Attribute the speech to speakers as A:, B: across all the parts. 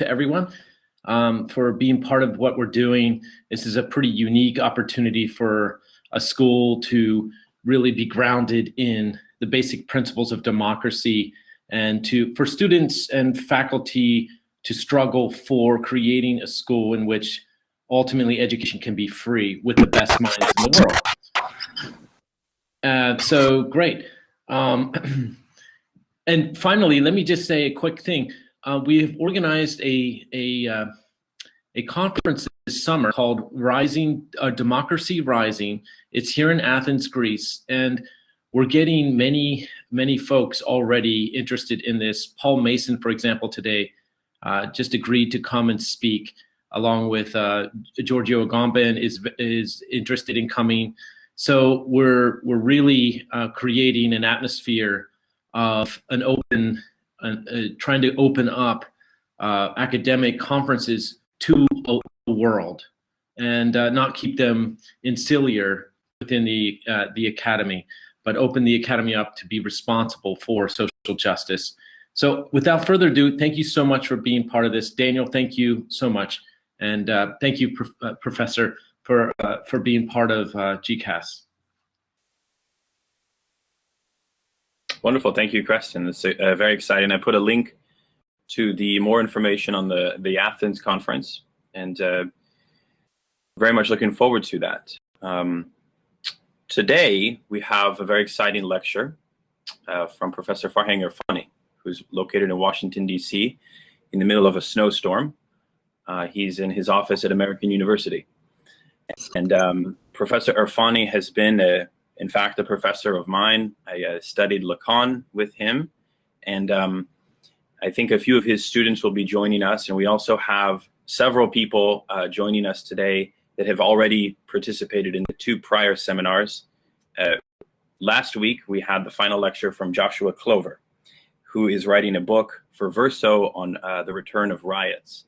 A: to everyone for being part of what we're doing. This is a pretty unique opportunity for a school to really be grounded in the basic principles of democracy, and for students and faculty to struggle for creating a school in which ultimately education can be free with the best minds in the world. So great. And finally, let me just say a quick thing. We have organized a conference this summer called Democracy Rising. It's here in Athens, Greece, and we're getting many folks already interested in this. Paul Mason, for example, today just agreed to come and speak, along with Giorgio Agamben is interested in coming. So we're really creating an atmosphere of an open, trying to open up academic conferences to the world, and not keep them insular within the academy, but open the academy up to be responsible for social justice. So without further ado, thank you so much for being part of this. Daniel, thank you so much. And thank you, Professor, for being part of GCAS.
B: Wonderful, thank you, Creston. It's very exciting. I put a link to the more information on the Athens conference, and very much looking forward to that. Today, we have a very exciting lecture from Professor Farhang Erfani, who's located in Washington, D.C., in the middle of a snowstorm. He's in his office at American University. And Professor Erfani has been, in fact, a professor of mine. I studied Lacan with him, and I think a few of his students will be joining us, and we also have several people joining us today that have already participated in the 2 prior seminars. Last week, we had the final lecture from Joshua Clover, who is writing a book for Verso on the return of riots.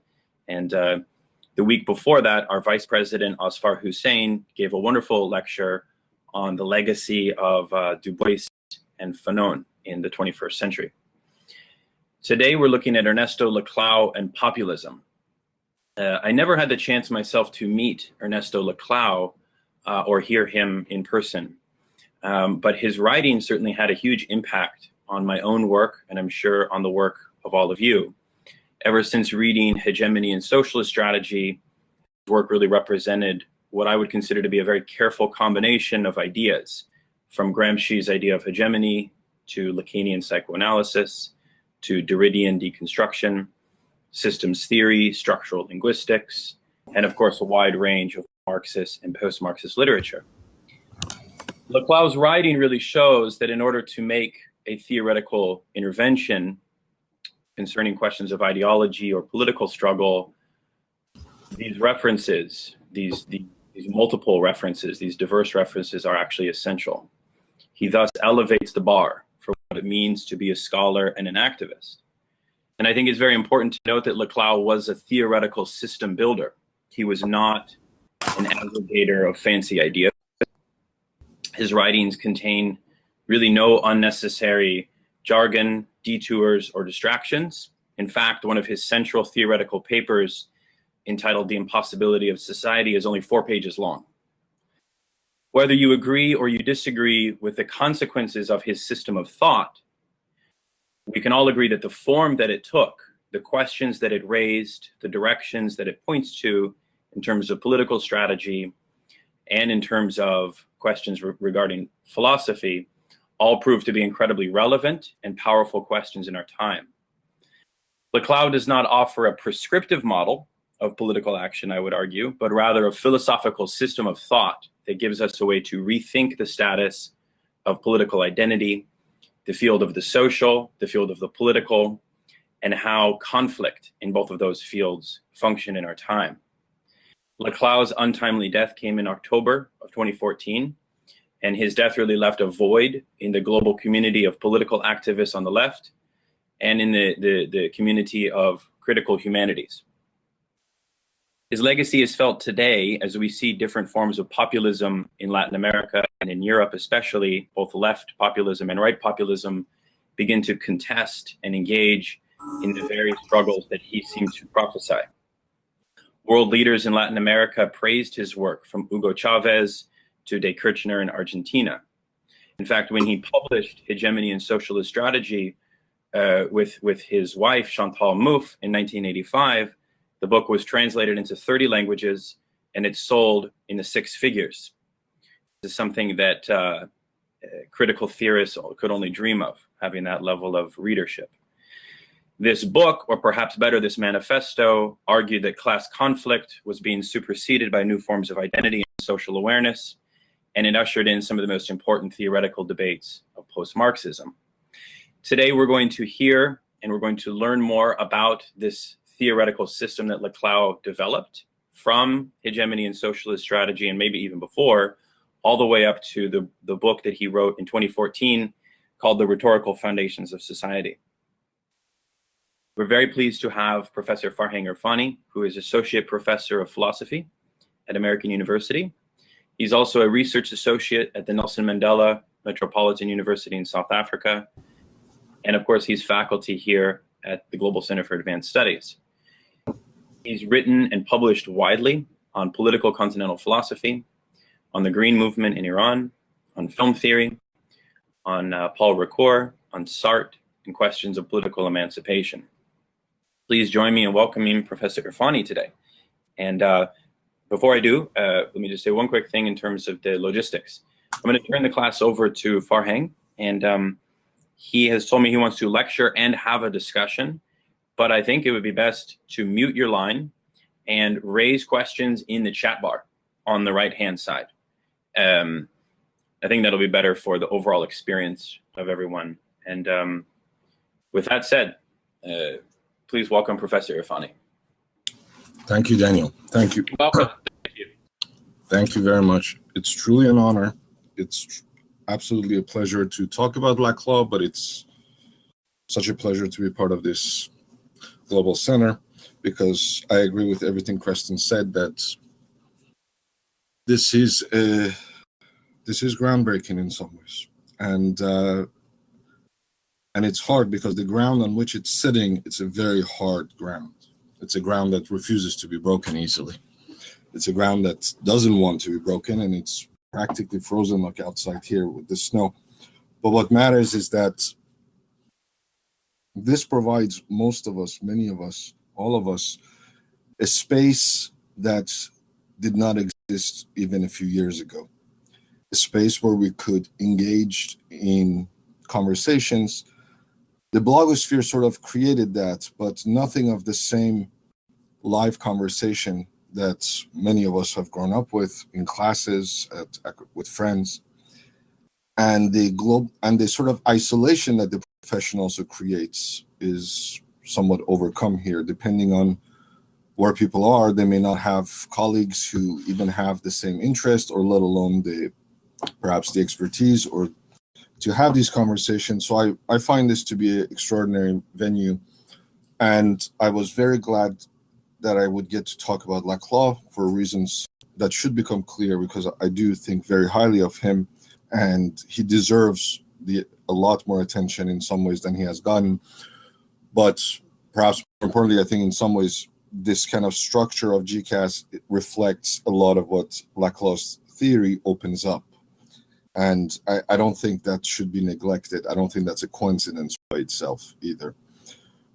B: And the week before that, our Vice President, Asfar Hussein, gave a wonderful lecture on the legacy of Du Bois and Fanon in the 21st century. Today, we're looking at Ernesto Laclau and populism. I never had the chance myself to meet Ernesto Laclau or hear him in person, but his writing certainly had a huge impact on my own work, and I'm sure on the work of all of you. Ever since reading Hegemony and Socialist Strategy, his work really represented what I would consider to be a very careful combination of ideas, from Gramsci's idea of hegemony to Lacanian psychoanalysis to Derridian deconstruction, systems theory, structural linguistics, and of course a wide range of Marxist and post-Marxist literature. Laclau's writing really shows that in order to make a theoretical intervention concerning questions of ideology or political struggle, these references, these multiple references, these diverse references are actually essential. He thus elevates the bar for what it means to be a scholar and an activist. And I think it's very important to note that Laclau was a theoretical system builder. He was not an aggregator of fancy ideas. His writings contain really no unnecessary jargon, detours, or distractions. In fact, one of his central theoretical papers, entitled The Impossibility of Society, is only 4 pages long. Whether you agree or you disagree with the consequences of his system of thought, we can all agree that the form that it took, the questions that it raised, the directions that it points to in terms of political strategy and in terms of questions regarding philosophy, all prove to be incredibly relevant and powerful questions in our time. Laclau does not offer a prescriptive model of political action, I would argue, but rather a philosophical system of thought that gives us a way to rethink the status of political identity, the field of the social, the field of the political, and how conflict in both of those fields function in our time. Laclau's untimely death came in October of 2014, and his death really left a void in the global community of political activists on the left and in the community of critical humanities. His legacy is felt today as we see different forms of populism in Latin America and in Europe especially, both left populism and right populism begin to contest and engage in the very struggles that he seemed to prophesy. World leaders in Latin America praised his work, from Hugo Chavez to De Kirchner in Argentina. In fact, when he published Hegemony and Socialist Strategy with his wife, Chantal Mouffe, in 1985, the book was translated into 30 languages, and it sold in the six figures. This is something that critical theorists could only dream of, having that level of readership. This book, or perhaps better, this manifesto, argued that class conflict was being superseded by new forms of identity and social awareness, and it ushered in some of the most important theoretical debates of post-Marxism. Today, we're going to hear and we're going to learn more about this theoretical system that Laclau developed, from Hegemony and Socialist Strategy, and maybe even before, all the way up to the book that he wrote in 2014 called The Rhetorical Foundations of Society. We're very pleased to have Professor Farhang Erfani, who is Associate Professor of Philosophy at American University. He's also a research associate at the Nelson Mandela Metropolitan University in South Africa. And of course, he's faculty here at the Global Center for Advanced Studies. He's written and published widely on political continental philosophy, on the Green Movement in Iran, on film theory, on Paul Ricoeur, on Sartre, and questions of political emancipation. Please join me in welcoming Professor Erfani today. And before I do, let me just say one quick thing in terms of the logistics. I'm going to turn the class over to Farhang, and he has told me he wants to lecture and have a discussion, but I think it would be best to mute your line and raise questions in the chat bar on the right-hand side. I think that'll be better for the overall experience of everyone. And with that said, please welcome Professor Erfani.
C: Thank you, Daniel. Thank you.
A: Welcome. Thank you.
C: Thank you very much. It's truly an honor. It's absolutely a pleasure to talk about Laclau, but it's such a pleasure to be part of this global center, because I agree with everything Preston said, that this is groundbreaking in some ways, and it's hard because the ground on which it's sitting, it's a very hard ground. It's a ground that refuses to be broken easily. It's a ground that doesn't want to be broken, and it's practically frozen like outside here with the snow. But what matters is that this provides most of us, many of us, all of us, a space that did not exist even a few years ago. A space where we could engage in conversations. The blogosphere sort of created that, but nothing of the same live conversation that many of us have grown up with in classes, with friends, and the sort of isolation that the profession also creates is somewhat overcome here. Depending on where people are, they may not have colleagues who even have the same interest, or let alone perhaps the expertise, or to have these conversations. So I find this to be an extraordinary venue, and I was very glad that I would get to talk about Laclau for reasons that should become clear, because I do think very highly of him, and he deserves a lot more attention in some ways than he has gotten. But perhaps more importantly, I think in some ways this kind of structure of GCAS reflects a lot of what Laclau's theory opens up. And I don't think that should be neglected. I don't think that's a coincidence by itself either.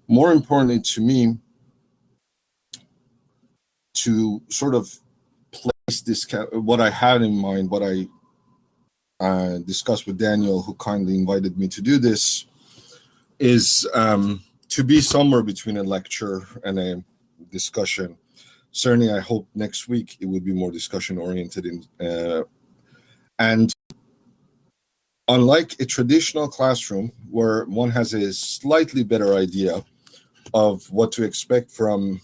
C: More importantly to me, to sort of place this, what I had in mind, what I discussed with Daniel, who kindly invited me to do this, is to be somewhere between a lecture and a discussion. Certainly, I hope next week it would be more discussion-oriented. And unlike a traditional classroom where one has a slightly better idea of what to expect from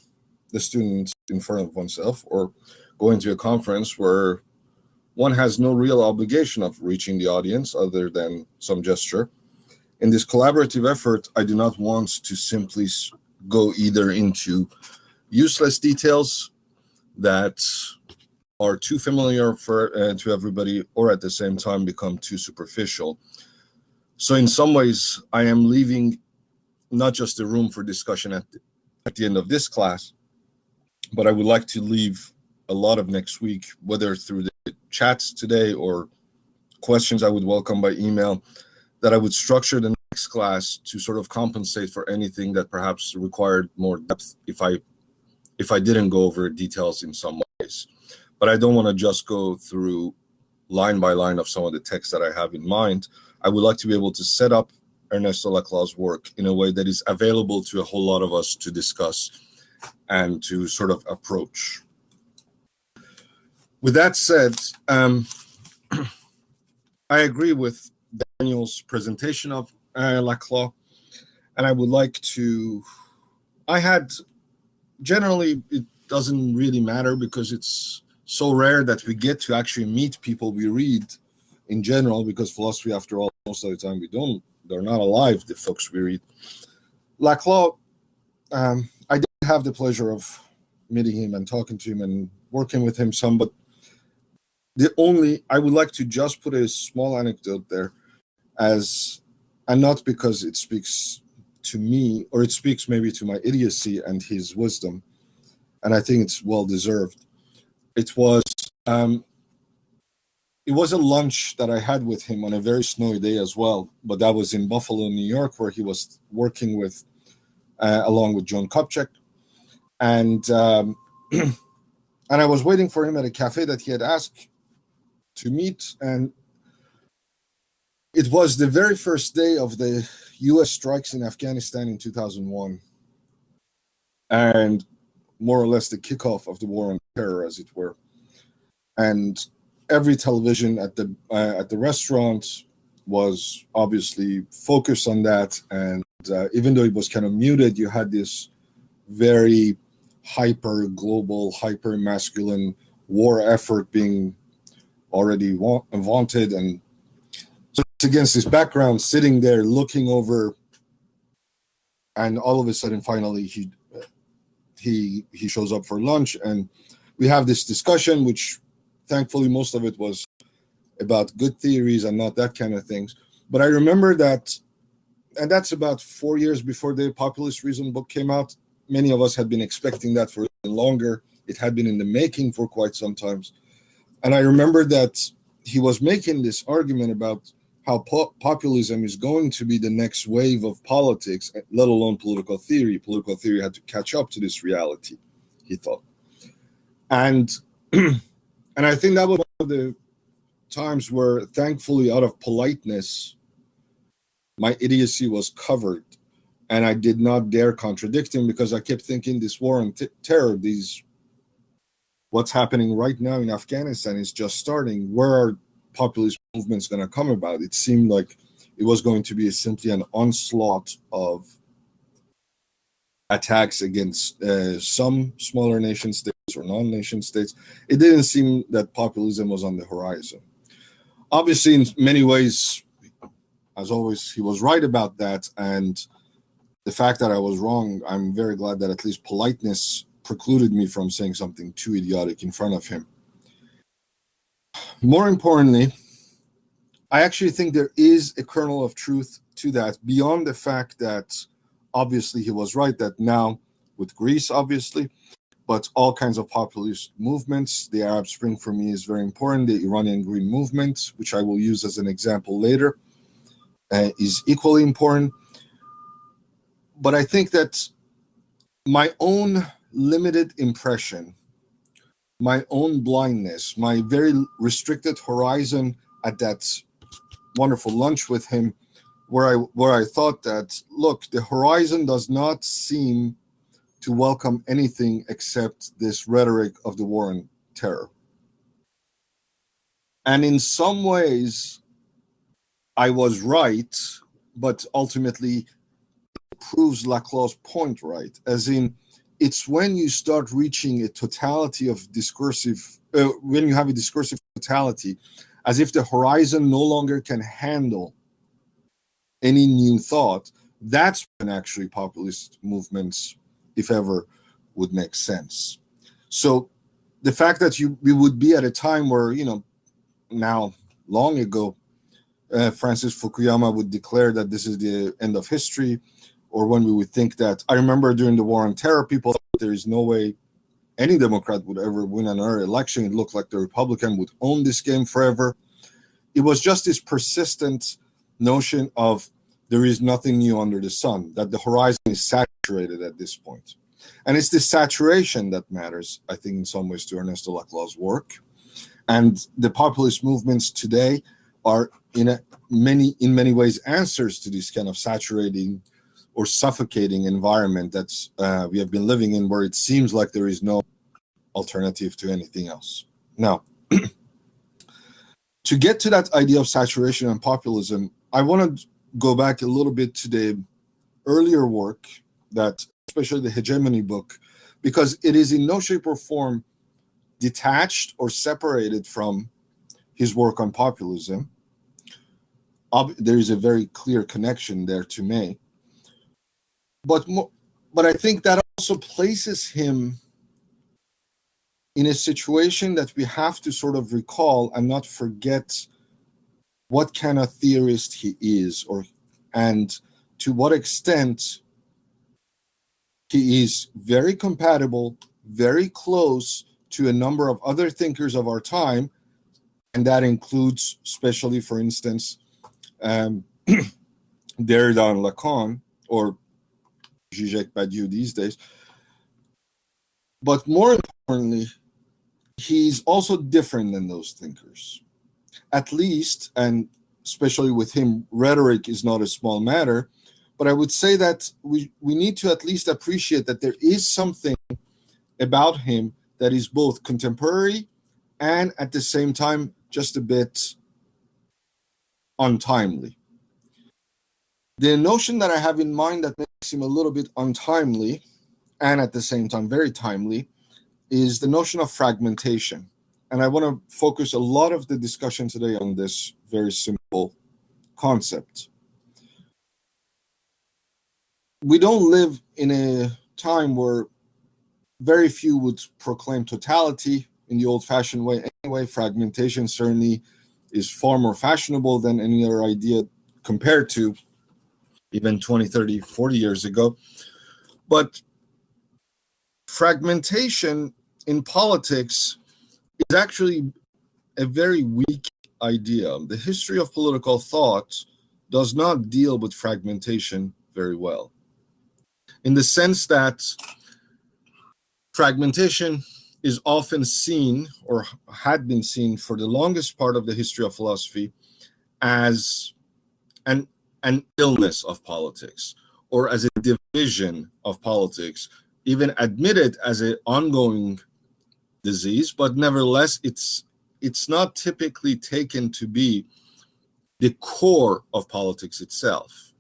C: the students in front of oneself, or going to a conference where one has no real obligation of reaching the audience other than some gesture. In this collaborative effort, I do not want to simply go either into useless details that are too familiar to everybody, or at the same time become too superficial. So in some ways, I am leaving not just a room for discussion at the end of this class, but I would like to leave a lot of next week, whether through the chats today or questions I would welcome by email, that I would structure the next class to sort of compensate for anything that perhaps required more depth if I didn't go over details in some ways. But I don't want to just go through line by line of some of the text that I have in mind. I would like to be able to set up Ernesto Laclau's work in a way that is available to a whole lot of us to discuss and to sort of approach. With that said, I agree with Daniel's presentation of Laclau, and I would like to, generally it doesn't really matter because it's so rare that we get to actually meet people we read in general, because philosophy, after all, most of the time they're not alive, the folks we read. Laclau, I did have the pleasure of meeting him and talking to him and working with him some, but I would like to just put a small anecdote there, and not because it speaks to me, or it speaks maybe to my idiocy and his wisdom, and I think it's well deserved. It was a lunch that I had with him on a very snowy day as well, but that was in Buffalo, New York, where he was working with, along with John Kopchak, and I was waiting for him at a cafe that he had asked to meet, and it was the very first day of the U.S. strikes in Afghanistan in 2001, and more or less the kickoff of the war on terror, as it were. And every television at the restaurant was obviously focused on that, and even though it was kind of muted, you had this very hyper global, hyper masculine war effort being already vaunted, and so it's against this background, sitting there looking over, and all of a sudden, finally, he shows up for lunch, and we have this discussion, which thankfully most of it was about good theories and not that kind of things. But I remember that, and that's about 4 years before the Populist Reason book came out. Many of us had been expecting that for longer. It had been in the making for quite some time. And I remember that he was making this argument about how populism is going to be the next wave of politics, let alone political theory. Political theory had to catch up to this reality, he thought. And and I think that was one of the times where, thankfully, out of politeness, my idiocy was covered, and I did not dare contradict him, because I kept thinking this war on terror, what's happening right now in Afghanistan is just starting. Where are populist movements going to come about? It seemed like it was going to be simply an onslaught of attacks against some smaller nation states or non-nation states. It didn't seem that populism was on the horizon. Obviously, in many ways, as always, he was right about that, and the fact that I was wrong, I'm very glad that at least politeness precluded me from saying something too idiotic in front of him. More importantly, I actually think there is a kernel of truth to that, beyond the fact that obviously he was right that now, with Greece, obviously, but all kinds of populist movements, the Arab Spring for me is very important, the Iranian Green Movement, which I will use as an example later, is equally important. But I think that my own limited impression, my own blindness, my very restricted horizon at that wonderful lunch with him, where I thought that, look, the horizon does not seem to welcome anything except this rhetoric of the war on terror. And in some ways, I was right, but ultimately it proves Laclau's point right, as in, it's when you start reaching a totality of discursive, when you have a discursive totality, as if the horizon no longer can handle any new thought, that's when actually populist movements, if ever, would make sense. So the fact that we would be at a time where, now, long ago, Francis Fukuyama would declare that this is the end of history, or when we would think that, I remember during the war on terror, people thought there is no way any Democrat would ever win another election. It looked like the Republican would own this game forever. It was just this persistent notion of there is nothing new under the sun, that the horizon is saturated at this point. And it's this saturation that matters, I think, in some ways to Ernesto Laclau's work. And the populist movements today are in many ways answers to this kind of saturating or suffocating environment that we have been living in, where it seems like there is no alternative to anything else. Now, to get to that idea of saturation and populism, I want to go back a little bit to the earlier work, that especially the hegemony book, because it is in no shape or form detached or separated from his work on populism. There is a very clear connection there to me. But I think that also places him in a situation that we have to sort of recall and not forget what kind of theorist he is, and to what extent he is very compatible, very close to a number of other thinkers of our time, and that includes, especially, for instance, Derrida and Lacan, or Zizek Badiou these days. But more importantly, he's also different than those thinkers. At least, and especially with him, rhetoric is not a small matter, but I would say that we need to at least appreciate that there is something about him that is both contemporary and at the same time just a bit untimely. The notion that I have in mind that makes him a little bit untimely and at the same time very timely is the notion of fragmentation. And I want to focus a lot of the discussion today on this very simple concept. We don't live in a time where very few would proclaim totality in the old-fashioned way. Anyway, fragmentation certainly is far more fashionable than any other idea compared to even 20, 30, 40 years ago. But fragmentation in politics is actually a very weak idea. The history of political thought does not deal with fragmentation very well, in the sense that fragmentation is often seen, or had been seen for the longest part of the history of philosophy, as an illness of politics, or as a division of politics, even admitted as an ongoing disease, but nevertheless, it's not typically taken to be the core of politics itself.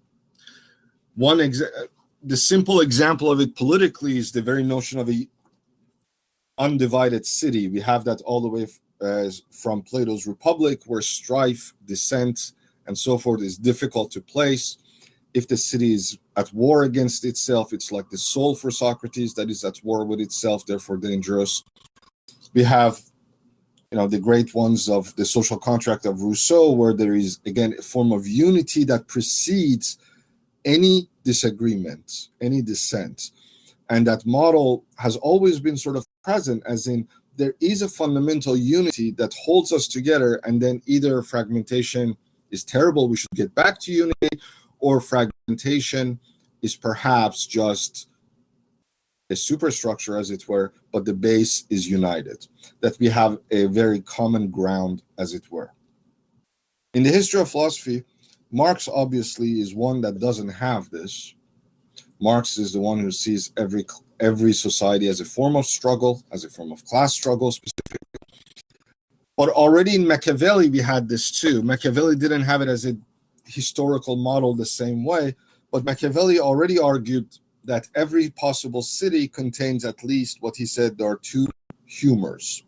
C: The simple example of it politically is the very notion of a undivided city. We have that all the way from Plato's Republic, where strife, dissent, and so forth is difficult to place. If the city is at war against itself, it's like the soul for Socrates that is at war with itself, therefore dangerous. We have, the great ones of the social contract of Rousseau, where there is, again, a form of unity that precedes any disagreement, any dissent. And that model has always been sort of present, as in there is a fundamental unity that holds us together, and then either fragmentation is terrible, we should get back to unity, or fragmentation is perhaps just a superstructure, as it were, but the base is united, that we have a very common ground, as it were. In the history of philosophy, Marx obviously is one that doesn't have this. Marx is the one who sees every society as a form of struggle, as a form of class struggle specifically. But already in Machiavelli, we had this too. Machiavelli didn't have it as a historical model the same way, but Machiavelli already argued that every possible city contains at least what he said there are two humors.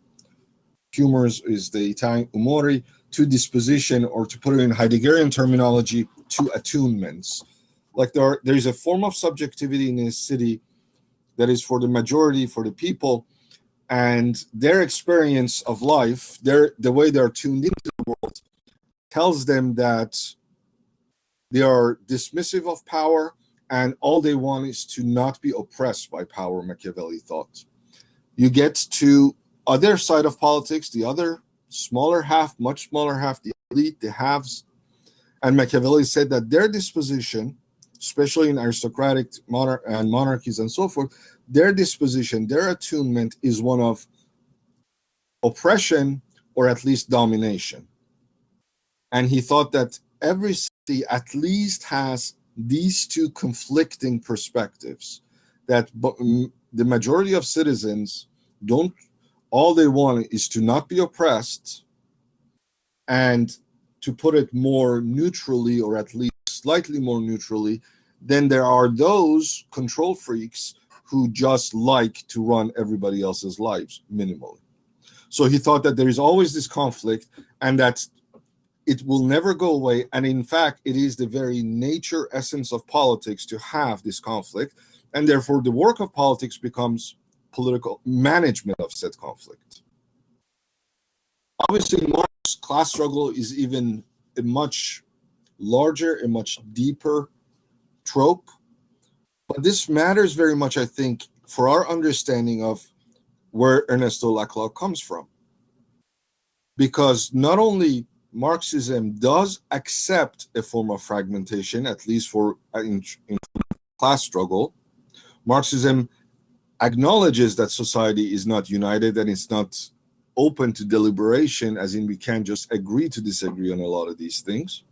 C: Humors is the Italian umori, two disposition, or to put it in Heideggerian terminology, two attunements. Like there is a form of subjectivity in a city that is for the majority, for the people, and their experience of life, the way they're tuned into the world, tells them that they are dismissive of power and all they want is to not be oppressed by power, Machiavelli thought. You get to other side of politics, the other smaller half, much smaller half, the elite, the haves, and Machiavelli said that their disposition, especially in aristocratic monarchies and so forth, their disposition, their attunement is one of oppression or at least domination. And he thought that every city at least has these two conflicting perspectives, that the majority of citizens don't, all they want is to not be oppressed, and to put it more neutrally, or at least slightly more neutrally, then there are those control freaks who just like to run everybody else's lives minimally. So he thought that there is always this conflict and that it will never go away. And in fact, it is the very nature, essence of politics to have this conflict. And therefore, the work of politics becomes political management of said conflict. Obviously, in Marx, class struggle is even a much larger, a much deeper trope. But this matters very much, I think, for our understanding of where Ernesto Laclau comes from. Because not only Marxism does accept a form of fragmentation, at least for in class struggle, Marxism acknowledges that society is not united and it's not open to deliberation, as in we can't just agree to disagree on a lot of these things.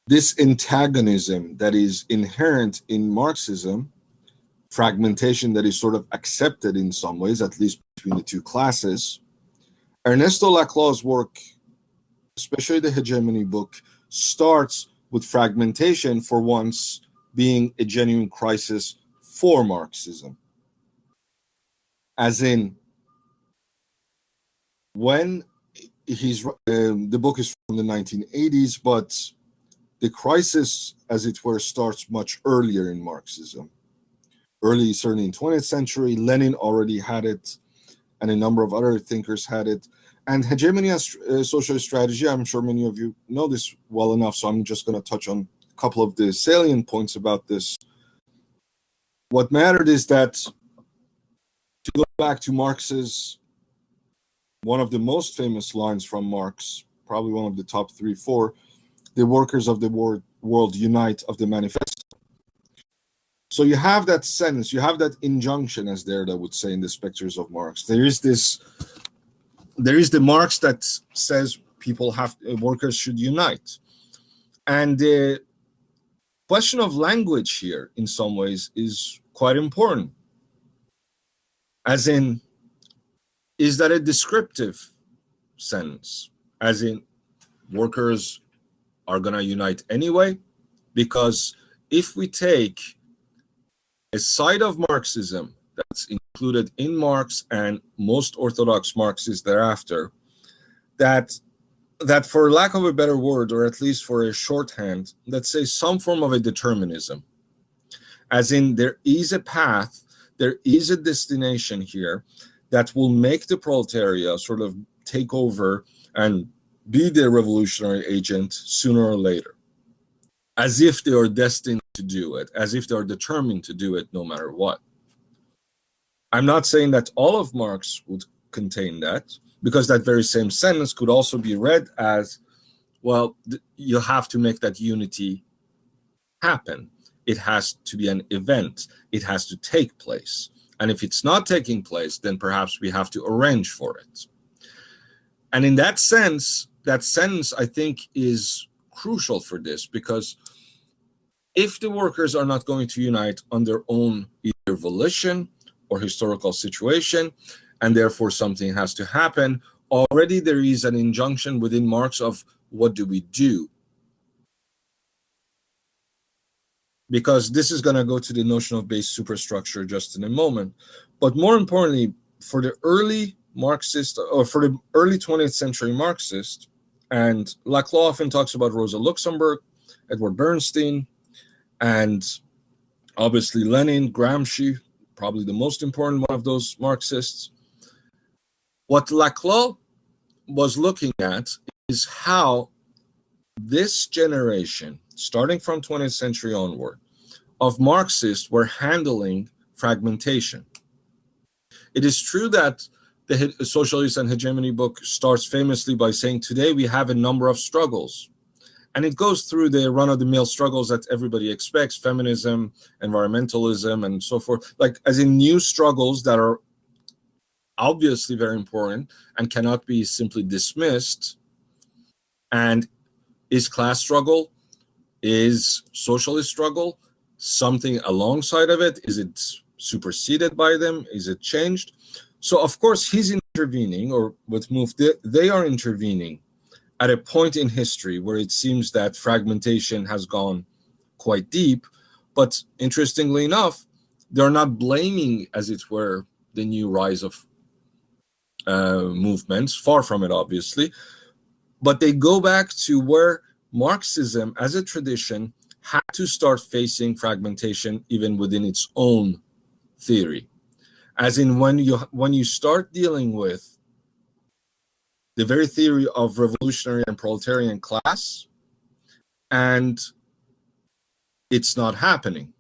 C: This antagonism that is inherent in Marxism, fragmentation that is sort of accepted in some ways, at least between the two classes, Ernesto Laclau's work, especially the Hegemony book, starts with fragmentation for once being a genuine crisis for Marxism. As in, when the book is from the 1980s, but the crisis, as it were, starts much earlier in Marxism. Early, certainly in 20th century, Lenin already had it, and a number of other thinkers had it. And hegemony as socialist strategy, I'm sure many of you know this well enough, so I'm just going to touch on a couple of the salient points about this. What mattered is that, to go back to Marx's, one of the most famous lines from Marx, probably one of the top 3-4, the workers of the world unite of the manifesto. So you have that sentence, you have that injunction, as Derrida would say in the Spectres of Marx. There is the Marx that says workers should unite. And the question of language here, in some ways, is quite important. As in, is that a descriptive sentence? As in, workers are going to unite anyway? Because if we take a side of Marxism that's included in Marx and most orthodox Marxists thereafter, that for lack of a better word, or at least for a shorthand, let's say some form of a determinism. As in, there is a path, there is a destination here that will make the proletariat sort of take over and be the revolutionary agent sooner or later, as if they are destined to do it, as if they are determined to do it no matter what. I'm not saying that all of Marx would contain that, because that very same sentence could also be read as, well, you have to make that unity happen. It has to be an event. It has to take place. And if it's not taking place, then perhaps we have to arrange for it. And in that sense, that sentence, I think, is crucial for this, because if the workers are not going to unite on their own either volition or historical situation, and therefore something has to happen, already there is an injunction within Marx of what do we do? Because this is going to go to the notion of base superstructure just in a moment. But more importantly, for the early Marxist, or for the early 20th century Marxist, and Laclau often talks about Rosa Luxemburg, Edward Bernstein, and obviously Lenin, Gramsci, probably the most important one of those Marxists. What Laclau was looking at is how this generation, starting from 20th century onward, of Marxists were handling fragmentation. It is true that the Socialist and Hegemony book starts famously by saying, today we have a number of struggles. And it goes through the run-of-the-mill struggles that everybody expects, feminism, environmentalism, and so forth, like as in new struggles that are obviously very important and cannot be simply dismissed. And is class struggle, is socialist struggle something alongside of it? Is it superseded by them? Is it changed? So of course he's intervening, or with MOVE, they are intervening at a point in history where it seems that fragmentation has gone quite deep. But interestingly enough, they're not blaming, as it were, the new rise of movements, far from it, obviously. But they go back to where Marxism as a tradition had to start facing fragmentation even within its own theory. As in when you start dealing with the very theory of revolutionary and proletarian class, and it's not happening.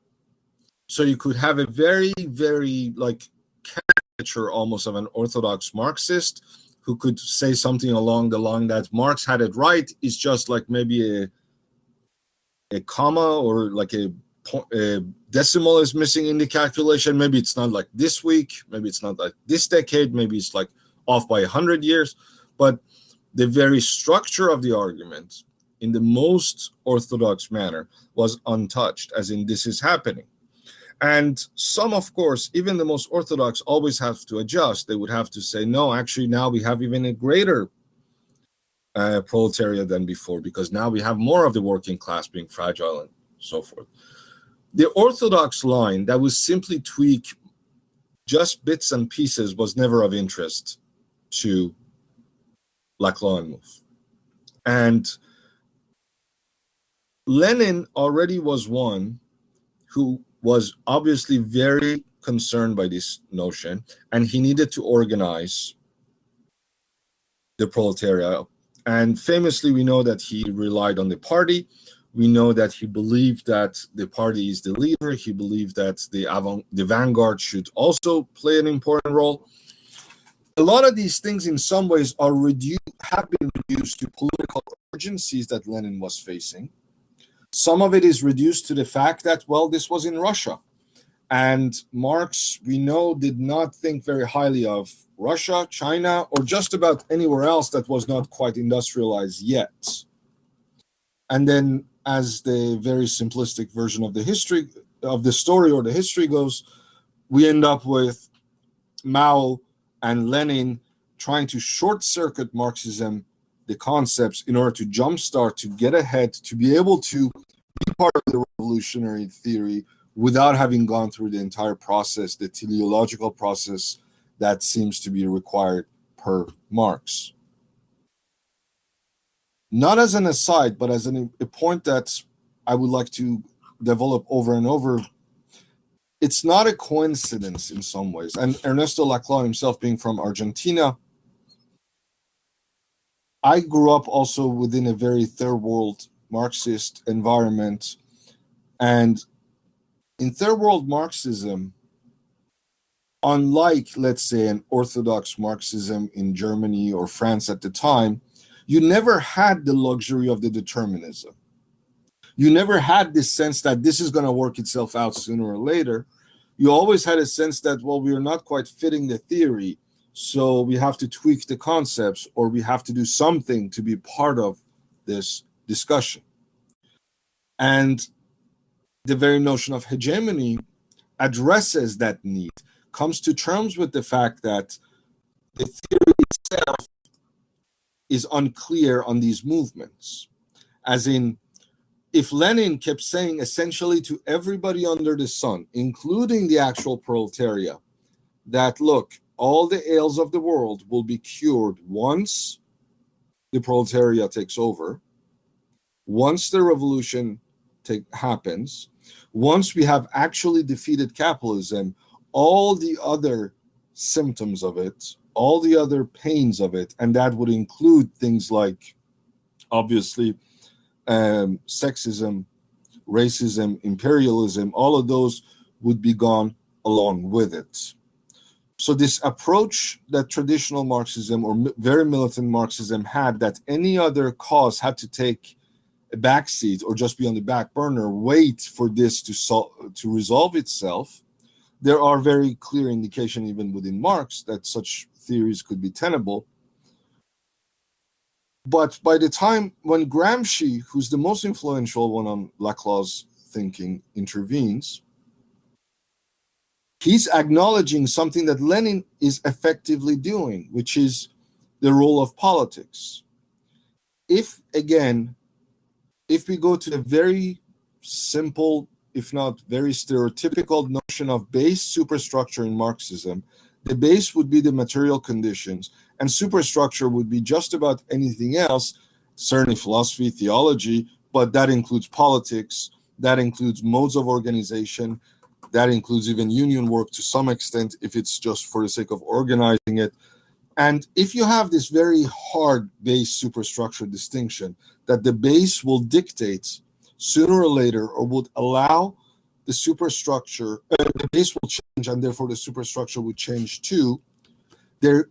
C: So you could have a very, very like caricature almost of an orthodox Marxist who could say something along the line that Marx had it right, is just like maybe a comma or like a decimal is missing in the calculation. Maybe it's not like this week, maybe it's not like this decade, maybe it's like off by 100 years. But the very structure of the argument in the most orthodox manner was untouched, as in this is happening. And some, of course, even the most orthodox always have to adjust. They would have to say, no, actually now we have even a greater proletariat than before, because now we have more of the working class being fragile and so forth. The orthodox line that would simply tweak just bits and pieces was never of interest to Laclau and MOVE. And Lenin already was one who was obviously very concerned by this notion, and he needed to organize the proletariat. And famously, we know that he relied on the party. We know that he believed that the party is the leader. He believed that the vanguard should also play an important role. A lot of these things in some ways have been reduced to political urgencies that Lenin was facing. Some of it is reduced to the fact that, well, this was in Russia. And Marx, we know, did not think very highly of Russia, China, or just about anywhere else that was not quite industrialized yet. And then, as the very simplistic version of the history, of the story or the history goes, we end up with Mao and Lenin trying to short-circuit Marxism, the concepts, in order to jumpstart, to get ahead, to be able to be part of the revolutionary theory without having gone through the entire process, the teleological process that seems to be required per Marx. Not as an aside, but as a point that I would like to develop over and over, it's not a coincidence in some ways. And Ernesto Laclau himself being from Argentina, I grew up also within a very third world Marxist environment. And in third world Marxism, unlike, let's say, an orthodox Marxism in Germany or France at the time, you never had the luxury of the determinism. You never had this sense that this is going to work itself out sooner or later. You always had a sense that, well, we are not quite fitting the theory, so we have to tweak the concepts, or we have to do something to be part of this discussion. And the very notion of hegemony addresses that need, comes to terms with the fact that the theory itself is unclear on these movements. As in, if Lenin kept saying essentially to everybody under the sun, including the actual proletariat, that, look, all the ails of the world will be cured once the proletariat takes over, once the revolution happens, once we have actually defeated capitalism, all the other symptoms of it, all the other pains of it, and that would include things like, obviously, sexism, racism, imperialism, all of those would be gone along with it. So this approach that traditional Marxism or very militant Marxism had, that any other cause had to take a backseat or just be on the back burner, wait for this to resolve itself, there are very clear indication even within Marx that such theories could be tenable. But by the time when Gramsci, who's the most influential one on Laclau's thinking, intervenes, he's acknowledging something that Lenin is effectively doing, which is the role of politics. If we go to the very simple, if not very stereotypical notion of base superstructure in Marxism, the base would be the material conditions, and superstructure would be just about anything else, certainly philosophy, theology, but that includes politics, that includes modes of organization, that includes even union work to some extent, if it's just for the sake of organizing it. And if you have this very hard base superstructure distinction, that the base will dictate sooner or later, or would allow the superstructure, the base will change, and therefore the superstructure would change too, there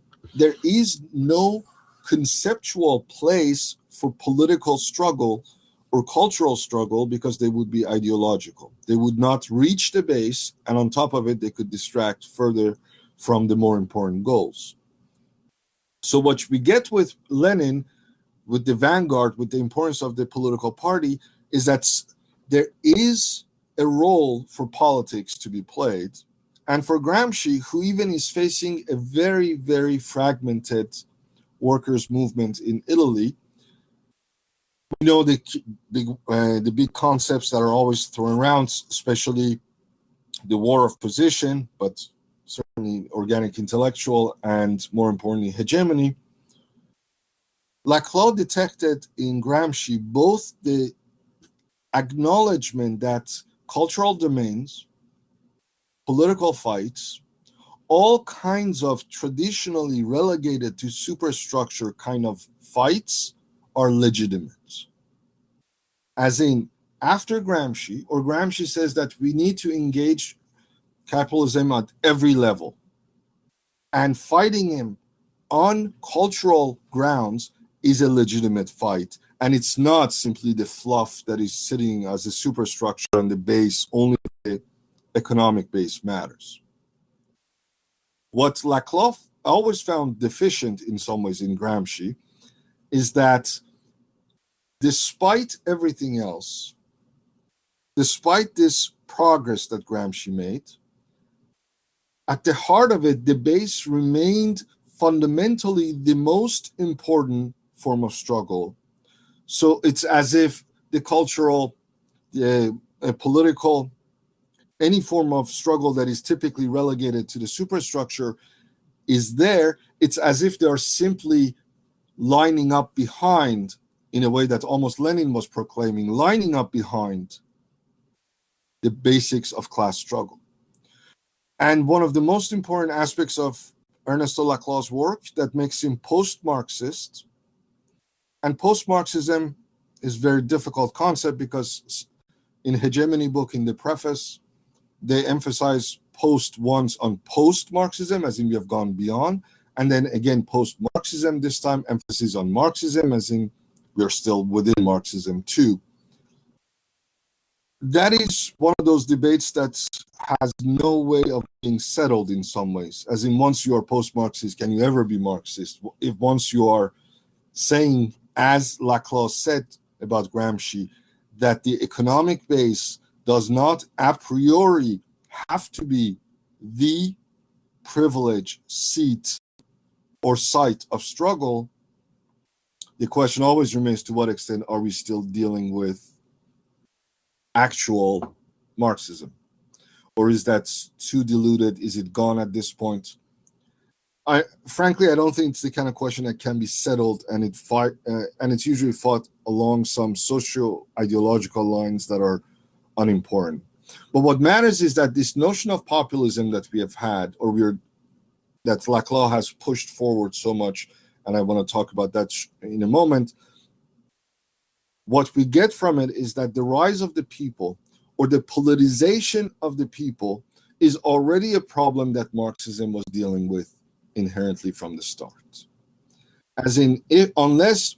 C: is no conceptual place for political struggle or cultural struggle, because they would be ideological. They would not reach the base, and on top of it, they could distract further from the more important goals. So what we get with Lenin, with the vanguard, with the importance of the political party, is that there is a role for politics to be played. And for Gramsci, who even is facing a very, very fragmented workers' movement in Italy, we know the big concepts that are always thrown around, especially the war of position, but certainly organic intellectual, and more importantly, hegemony. Laclau detected in Gramsci both the acknowledgement that cultural domains, political fights, all kinds of traditionally relegated to superstructure kind of fights are legitimate. As in, after Gramsci, or Gramsci says that we need to engage capitalism at every level, and fighting him on cultural grounds is a legitimate fight, and it's not simply the fluff that is sitting as a superstructure on the base. Only the economic base matters. What Laclau always found deficient in some ways in Gramsci is that despite everything else, despite this progress that Gramsci made, at the heart of it, the base remained fundamentally the most important form of struggle. So it's as if the cultural, political, any form of struggle that is typically relegated to the superstructure is there. It's as if they are simply lining up behind, in a way that almost Lenin was proclaiming, lining up behind the basics of class struggle. And one of the most important aspects of Ernesto Laclau's work that makes him post-Marxist, and post-Marxism is a very difficult concept because in Hegemony book, in the preface, they emphasize post once on post-Marxism, as in we have gone beyond, and then again post-Marxism, this time emphasis on Marxism, as in we're still within Marxism too. That is one of those debates that has no way of being settled in some ways, as in once you are post-Marxist, can you ever be Marxist? If once you are saying, as Laclau said about Gramsci, that the economic base does not a priori have to be the privilege, seat, or site of struggle, the question always remains, to what extent are we still dealing with actual Marxism? Or is that too diluted? Is it gone at this point? Frankly, I don't think it's the kind of question that can be settled, and it's usually fought along some socio-ideological lines that are unimportant. But what matters is that this notion of populism that we have had, that Laclau has pushed forward so much, and I want to talk about that in a moment, what we get from it is that the rise of the people, or the politicization of the people, is already a problem that Marxism was dealing with inherently from the start. As in, unless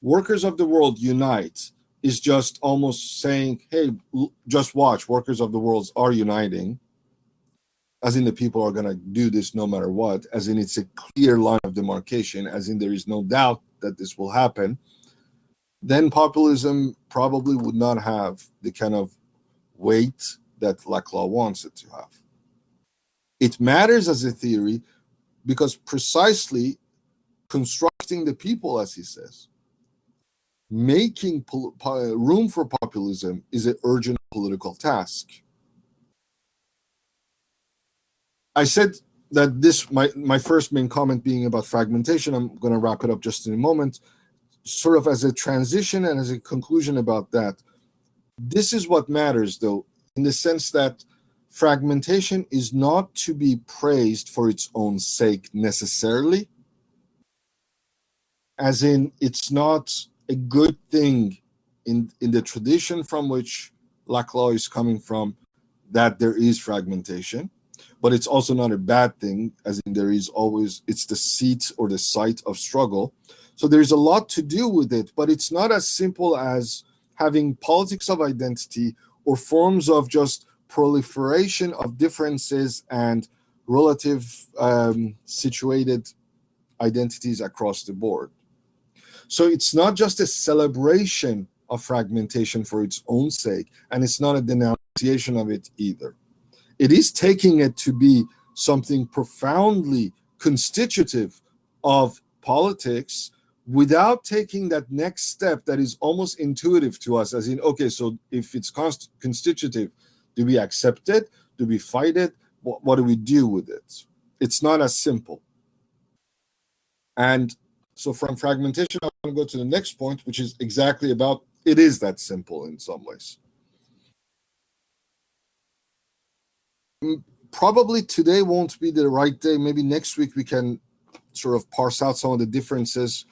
C: workers of the world unite is just almost saying, hey, just watch, workers of the world are uniting, as in the people are going to do this no matter what, as in it's a clear line of demarcation, as in there is no doubt that this will happen, then populism probably would not have the kind of weight that Laclau wants it to have. It matters as a theory because precisely constructing the people, as he says, making room for populism is an urgent political task. I said that this, my first main comment being about fragmentation, I'm going to wrap it up just in a moment, sort of as a transition and as a conclusion about that. This is what matters, though, in the sense that fragmentation is not to be praised for its own sake necessarily, as in it's not a good thing in the tradition from which Laclau is coming from, that there is fragmentation, but it's also not a bad thing, as in there is always, it's the seat or the site of struggle. So there's a lot to do with it, but it's not as simple as having politics of identity or forms of just proliferation of differences and relative situated identities across the board. So it's not just a celebration of fragmentation for its own sake, and it's not a denunciation of it either. It is taking it to be something profoundly constitutive of politics without taking that next step that is almost intuitive to us, as in, okay, so if it's constitutive, do we accept it? Do we fight it? What do we do with it? It's not as simple. And so from fragmentation, I want to go to the next point, which is exactly about, it is that simple in some ways. Probably today won't be the right day. Maybe next week we can sort of parse out some of the differences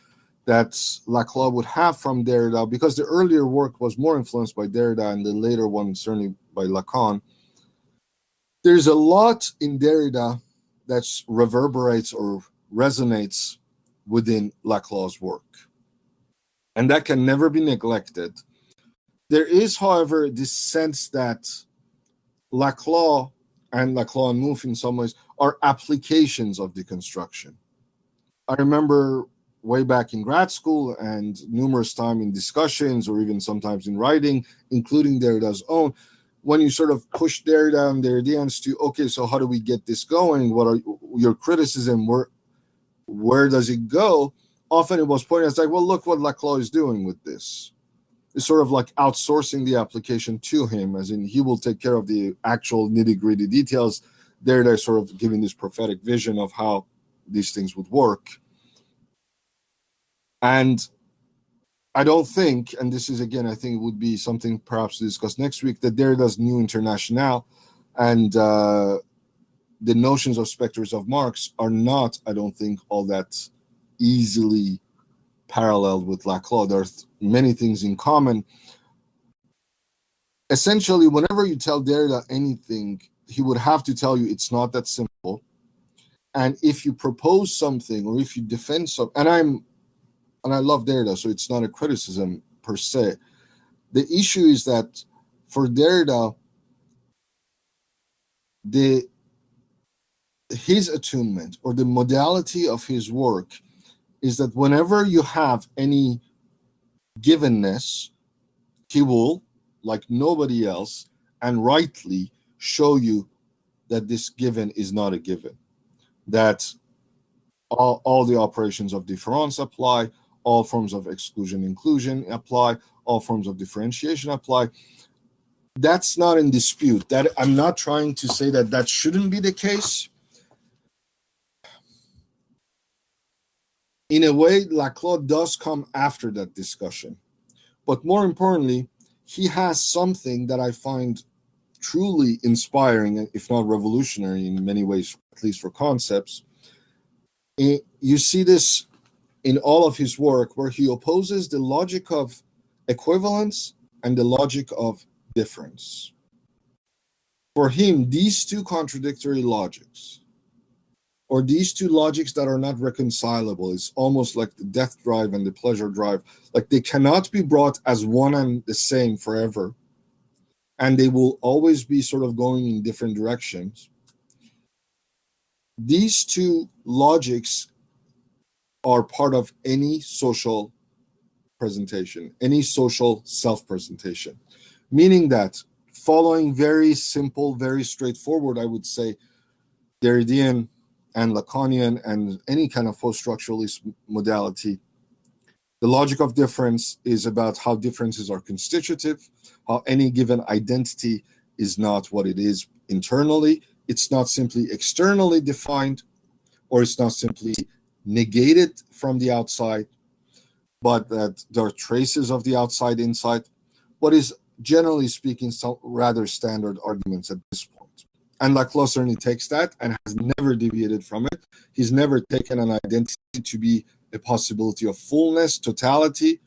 C: that Laclau would have from Derrida, because the earlier work was more influenced by Derrida and the later one certainly by Lacan. There's a lot in Derrida that reverberates or resonates within Laclau's work, and that can never be neglected. There is, however, this sense that Laclau and Mouffe in some ways are applications of deconstruction. I remember way back in grad school and numerous times in discussions or even sometimes in writing, including Derrida's own, when you sort of push Derrida and Derridians to, okay, so how do we get this going? What are your criticism? Where does it go? Often it was pointed as like, well, look what Laclau is doing with this. It's sort of like outsourcing the application to him, as in he will take care of the actual nitty-gritty details. Derrida is sort of giving this prophetic vision of how these things would work. And I don't think, and this is again, I think it would be something perhaps to discuss next week, that Derrida's New International and the notions of specters of Marx are not, I don't think, all that easily paralleled with Laclau. There are many things in common. Essentially, whenever you tell Derrida anything, he would have to tell you it's not that simple. And if you propose something or if you defend something, and I love Derrida, so it's not a criticism per se. The issue is that for Derrida, his attunement or the modality of his work is that whenever you have any givenness, he will, like nobody else, and rightly show you that this given is not a given, that all the operations of difference apply, all forms of exclusion-inclusion apply, all forms of differentiation apply. That's not in dispute. That I'm not trying to say that that shouldn't be the case. In a way, Laclau does come after that discussion. But more importantly, he has something that I find truly inspiring, if not revolutionary in many ways, at least for concepts. You see this in all of his work, where he opposes the logic of equivalence and the logic of difference. For him, these two contradictory logics, or these two logics that are not reconcilable, it's almost like the death drive and the pleasure drive, like they cannot be brought as one and the same forever, and they will always be sort of going in different directions. These two logics are part of any social presentation, any social self-presentation, meaning that following very simple, very straightforward, I would say, Derridean and Lacanian and any kind of post-structuralist modality, the logic of difference is about how differences are constitutive, how any given identity is not what it is internally. It's not simply externally defined, or it's not simply negated from the outside, but that there are traces of the outside inside. What is, generally speaking, some rather standard arguments at this point. And Laclau certainly takes that and has never deviated from it. He's never taken an identity to be a possibility of fullness, totality.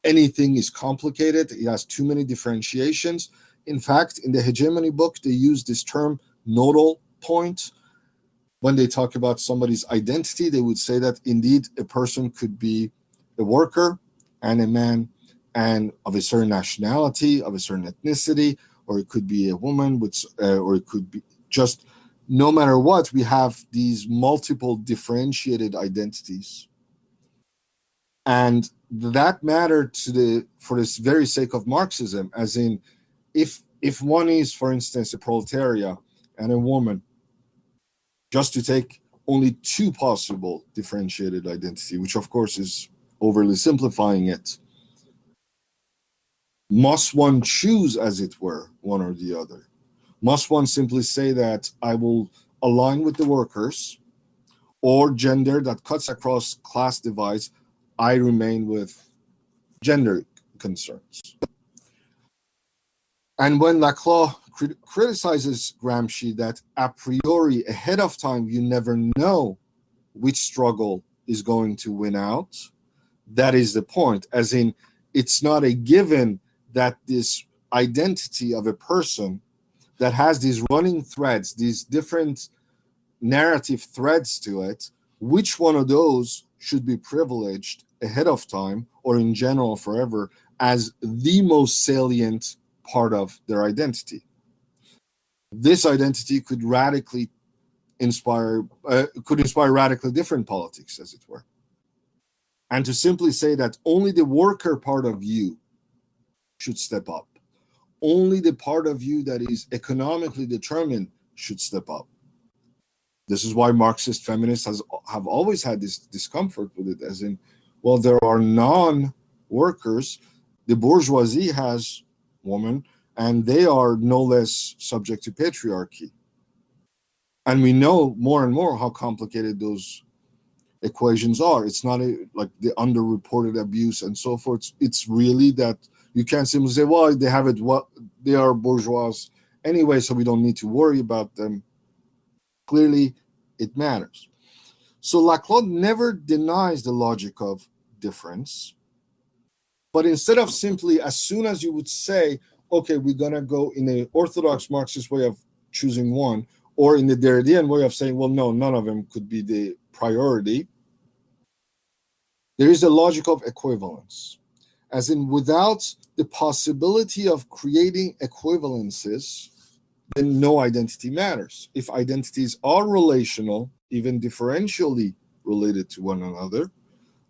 C: Anything is complicated. He has too many differentiations. In fact, in the hegemony book, they use this term nodal point. When they talk about somebody's identity, they would say that indeed a person could be a worker and a man and of a certain nationality, of a certain ethnicity, or it could be a woman, with, or it could be just, no matter what, we have these multiple differentiated identities. And that mattered for this very sake of Marxism, as in, if one is, for instance, a proletariat and a woman, just to take only two possible differentiated identity, which of course is overly simplifying it, must one choose, as it were, one or the other? Must one simply say that I will align with the workers, or gender that cuts across class divides, I remain with gender concerns? And when Laclau criticizes Gramsci that a priori, ahead of time, you never know which struggle is going to win out, that is the point. As in, it's not a given that this identity of a person that has these running threads, these different narrative threads to it, which one of those should be privileged ahead of time, or in general forever, as the most salient part of their identity. This identity could radically inspire radically different politics, as it were. And to simply say that only the worker part of you should step up, only the part of you that is economically determined should step up. This is why Marxist feminists have always had this discomfort with it, as in, well, there are non-workers. The bourgeoisie has women, and they are no less subject to patriarchy. And we know more and more how complicated those equations are. It's not like the underreported abuse and so forth. It's really that you can't simply say, well, they have it, well, they are bourgeois anyway, so we don't need to worry about them. Clearly, it matters. So Laclau never denies the logic of difference, but instead of simply, as soon as you would say, okay, we're going to go in an orthodox Marxist way of choosing one, or in the Derridean way of saying, well, no, none of them could be the priority, there is a logic of equivalence. As in, without the possibility of creating equivalences, then no identity matters. If identities are relational, even differentially related to one another,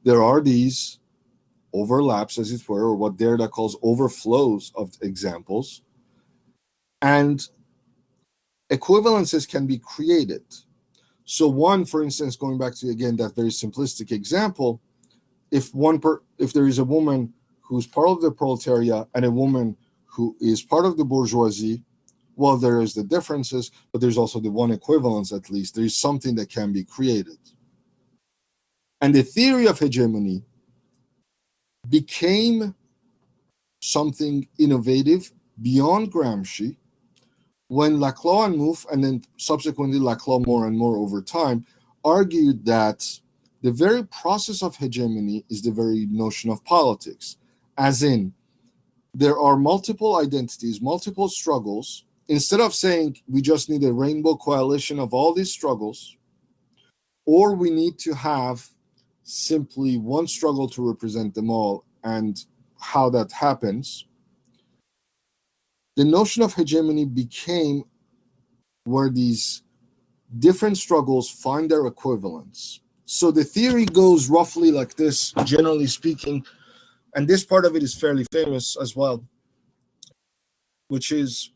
C: there are these overlaps, as it were, or what Derrida calls overflows of examples. And equivalences can be created. So one, for instance, going back to, again, that very simplistic example, if there is a woman who's part of the proletariat and a woman who is part of the bourgeoisie, well, there is the differences, but there's also the one equivalence, at least. There is something that can be created. And the theory of hegemony became something innovative beyond Gramsci when Laclau and Mouffe, and then subsequently Laclau more and more over time, argued that the very process of hegemony is the very notion of politics. as in there are multiple identities, multiple struggles. Instead of saying we just need a rainbow coalition of all these struggles, or we need to have simply one struggle to represent them all, and how that happens, the notion of hegemony became where these different struggles find their equivalents. So the theory goes roughly like this, generally speaking, and this part of it is fairly famous as well, which is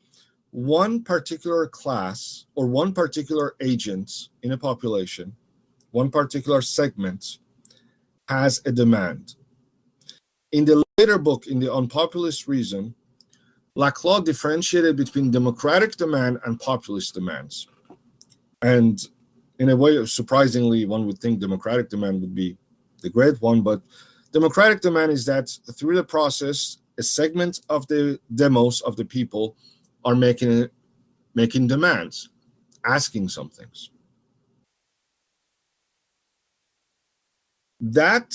C: one particular class or one particular agent in a population, one particular segment has a demand. In the later book, in the Unpopulist Reason, Laclau differentiated between democratic demand and populist demands. And in a way, surprisingly, one would think democratic demand would be the great one, but democratic demand is that through the process, a segment of the demos of the people are making demands, asking some things. That,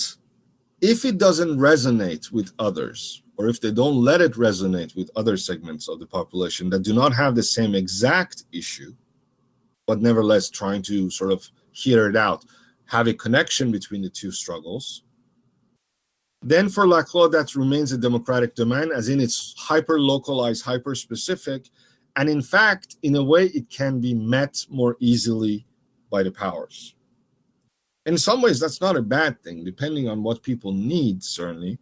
C: if it doesn't resonate with others, or if they don't let it resonate with other segments of the population that do not have the same exact issue, but nevertheless trying to sort of hear it out, have a connection between the two struggles, then for Laclau, that remains a democratic demand, as in it's hyper-localized, hyper-specific, and in fact, in a way, it can be met more easily by the powers. In some ways, that's not a bad thing, depending on what people need, certainly.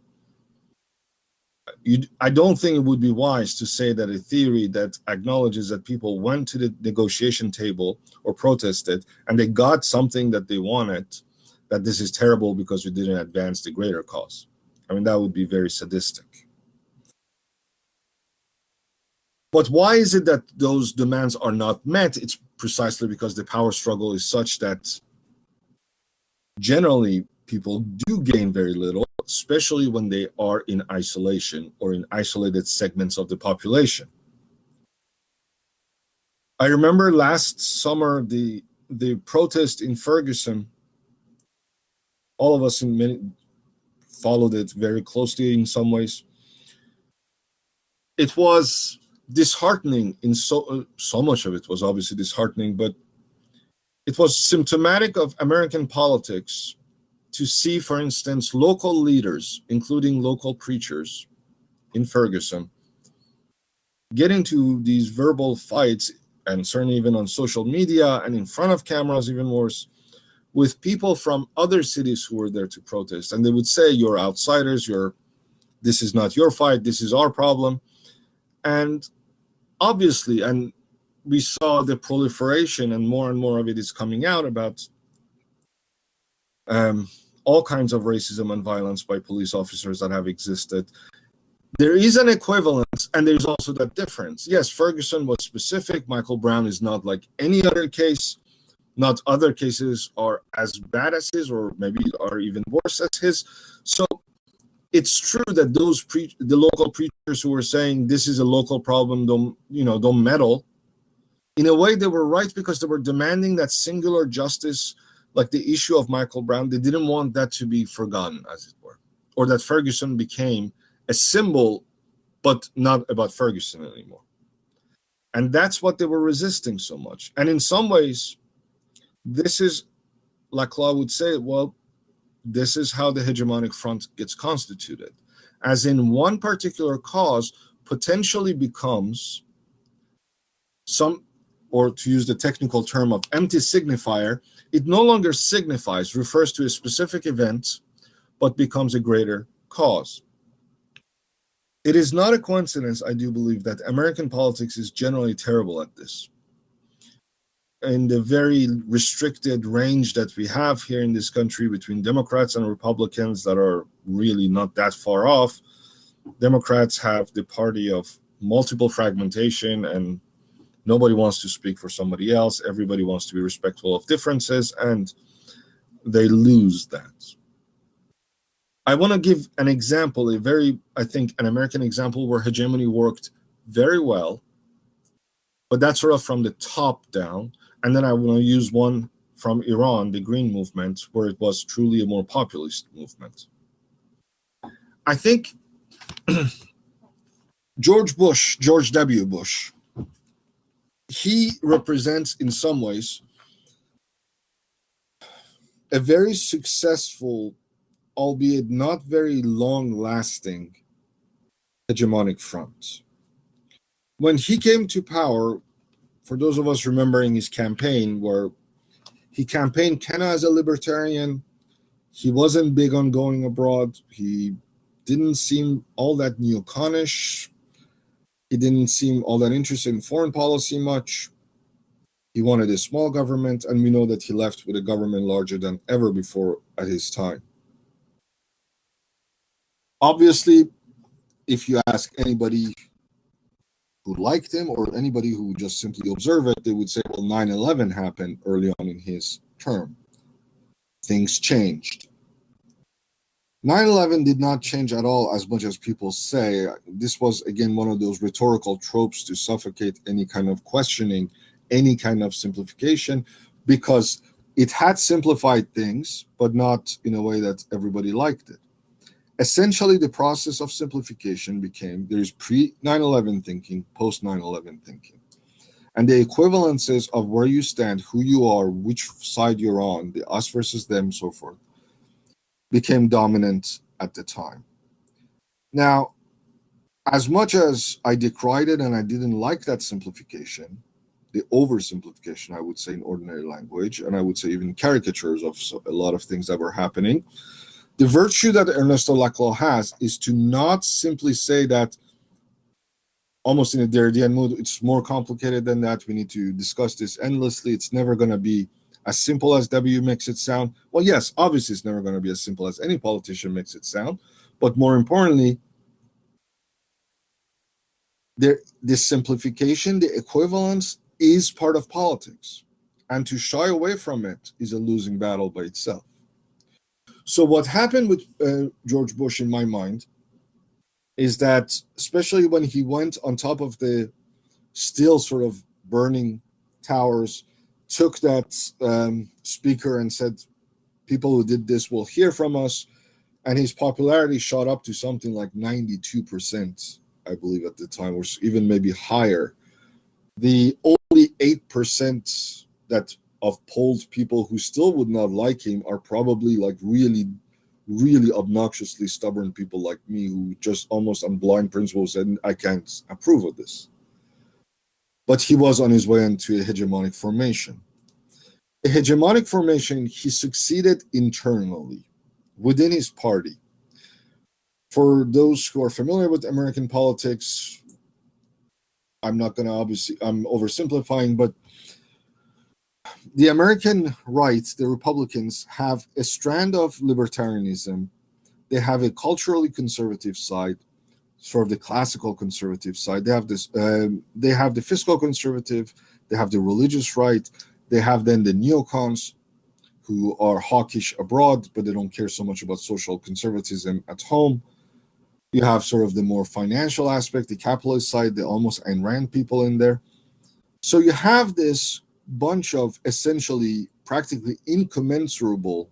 C: I don't think it would be wise to say that a theory that acknowledges that people went to the negotiation table or protested and they got something that they wanted, that this is terrible because we didn't advance the greater cause. I mean, that would be very sadistic. But why is it that those demands are not met? It's precisely because the power struggle is such that generally people do gain very little, especially when they are in isolation or in isolated segments of the population. I remember last summer the protest in Ferguson. All of us followed it very closely in some ways. It was disheartening in so much of it was obviously disheartening, but it was symptomatic of American politics to see, for instance, local leaders, including local preachers in Ferguson, getting to these verbal fights, and certainly even on social media and in front of cameras, even worse, with people from other cities who were there to protest. And they would say, you're outsiders, this is not your fight, this is our problem. And obviously, and we saw the proliferation, and more of it is coming out about all kinds of racism and violence by police officers that have existed. There is an equivalence, and there's also that difference. Yes, Ferguson was specific. Michael Brown is not like any other case. Not other cases are as bad as his, or maybe are even worse as his. So it's true that the local preachers who were saying this is a local problem, don't meddle. In a way, they were right, because they were demanding that singular justice, like the issue of Michael Brown. They didn't want that to be forgotten, as it were, or that Ferguson became a symbol, but not about Ferguson anymore. And that's what they were resisting so much. And in some ways, this is, Laclau would say, well, this is how the hegemonic front gets constituted. As in, one particular cause potentially becomes some, or to use the technical term of empty signifier, it no longer signifies, refers to a specific event, but becomes a greater cause. It is not a coincidence, I do believe, that American politics is generally terrible at this. In the very restricted range that we have here in this country between Democrats and Republicans that are really not that far off, Democrats have the party of multiple fragmentation, and nobody wants to speak for somebody else. Everybody wants to be respectful of differences, and they lose that. I want to give an example, an American example where hegemony worked very well, but that's sort of from the top down. And then I want to use one from Iran, the Green Movement, where it was truly a more populist movement. I think George W. Bush, he represents in some ways a very successful, albeit not very long-lasting, hegemonic front. When he came to power, for those of us remembering his campaign, where he campaigned kind of as a libertarian, he wasn't big on going abroad, he didn't seem all that neoconish, he didn't seem all that interested in foreign policy much. He wanted a small government, and we know that he left with a government larger than ever before at his time. Obviously, if you ask anybody who liked him or anybody who just simply observe it, they would say, well, 9/11 happened early on in his term. Things changed. 9/11 did not change at all as much as people say. This was, again, one of those rhetorical tropes to suffocate any kind of questioning, any kind of simplification, because it had simplified things, but not in a way that everybody liked it. Essentially, the process of simplification became there's pre-9/11 thinking, post-9/11 thinking. And the equivalences of where you stand, who you are, which side you're on, the us versus them, so forth, became dominant at the time. Now, as much as I decried it and I didn't like that simplification, the oversimplification, I would say, in ordinary language, and I would say even caricatures of a lot of things that were happening, the virtue that Ernesto Laclau has is to not simply say that, almost in a Derridean mood, it's more complicated than that, we need to discuss this endlessly, it's never going to be as simple as W makes it sound. Well, yes, obviously it's never going to be as simple as any politician makes it sound, but more importantly, the simplification, the equivalence is part of politics, and to shy away from it is a losing battle by itself. So what happened with George Bush, in my mind, is that, especially when he went on top of the still sort of burning towers, took that speaker and said, people who did this will hear from us, and his popularity shot up to something like 92%, I believe at the time, or even maybe higher. The only 8% that of polled people who still would not like him are probably like really, really obnoxiously stubborn people like me who just almost on blind principle said, I can't approve of this. But he was on his way into a hegemonic formation. A hegemonic formation, he succeeded internally within his party. For those who are familiar with American politics, I'm not going to I'm oversimplifying, but the American right, the Republicans, have a strand of libertarianism. They have a culturally conservative side, sort of the classical conservative side. They have this. They have the fiscal conservative. They have the religious right. They have then the neocons, who are hawkish abroad, but they don't care so much about social conservatism at home. You have sort of the more financial aspect, the capitalist side, the almost Ayn Rand people in there. So you have this bunch of essentially practically incommensurable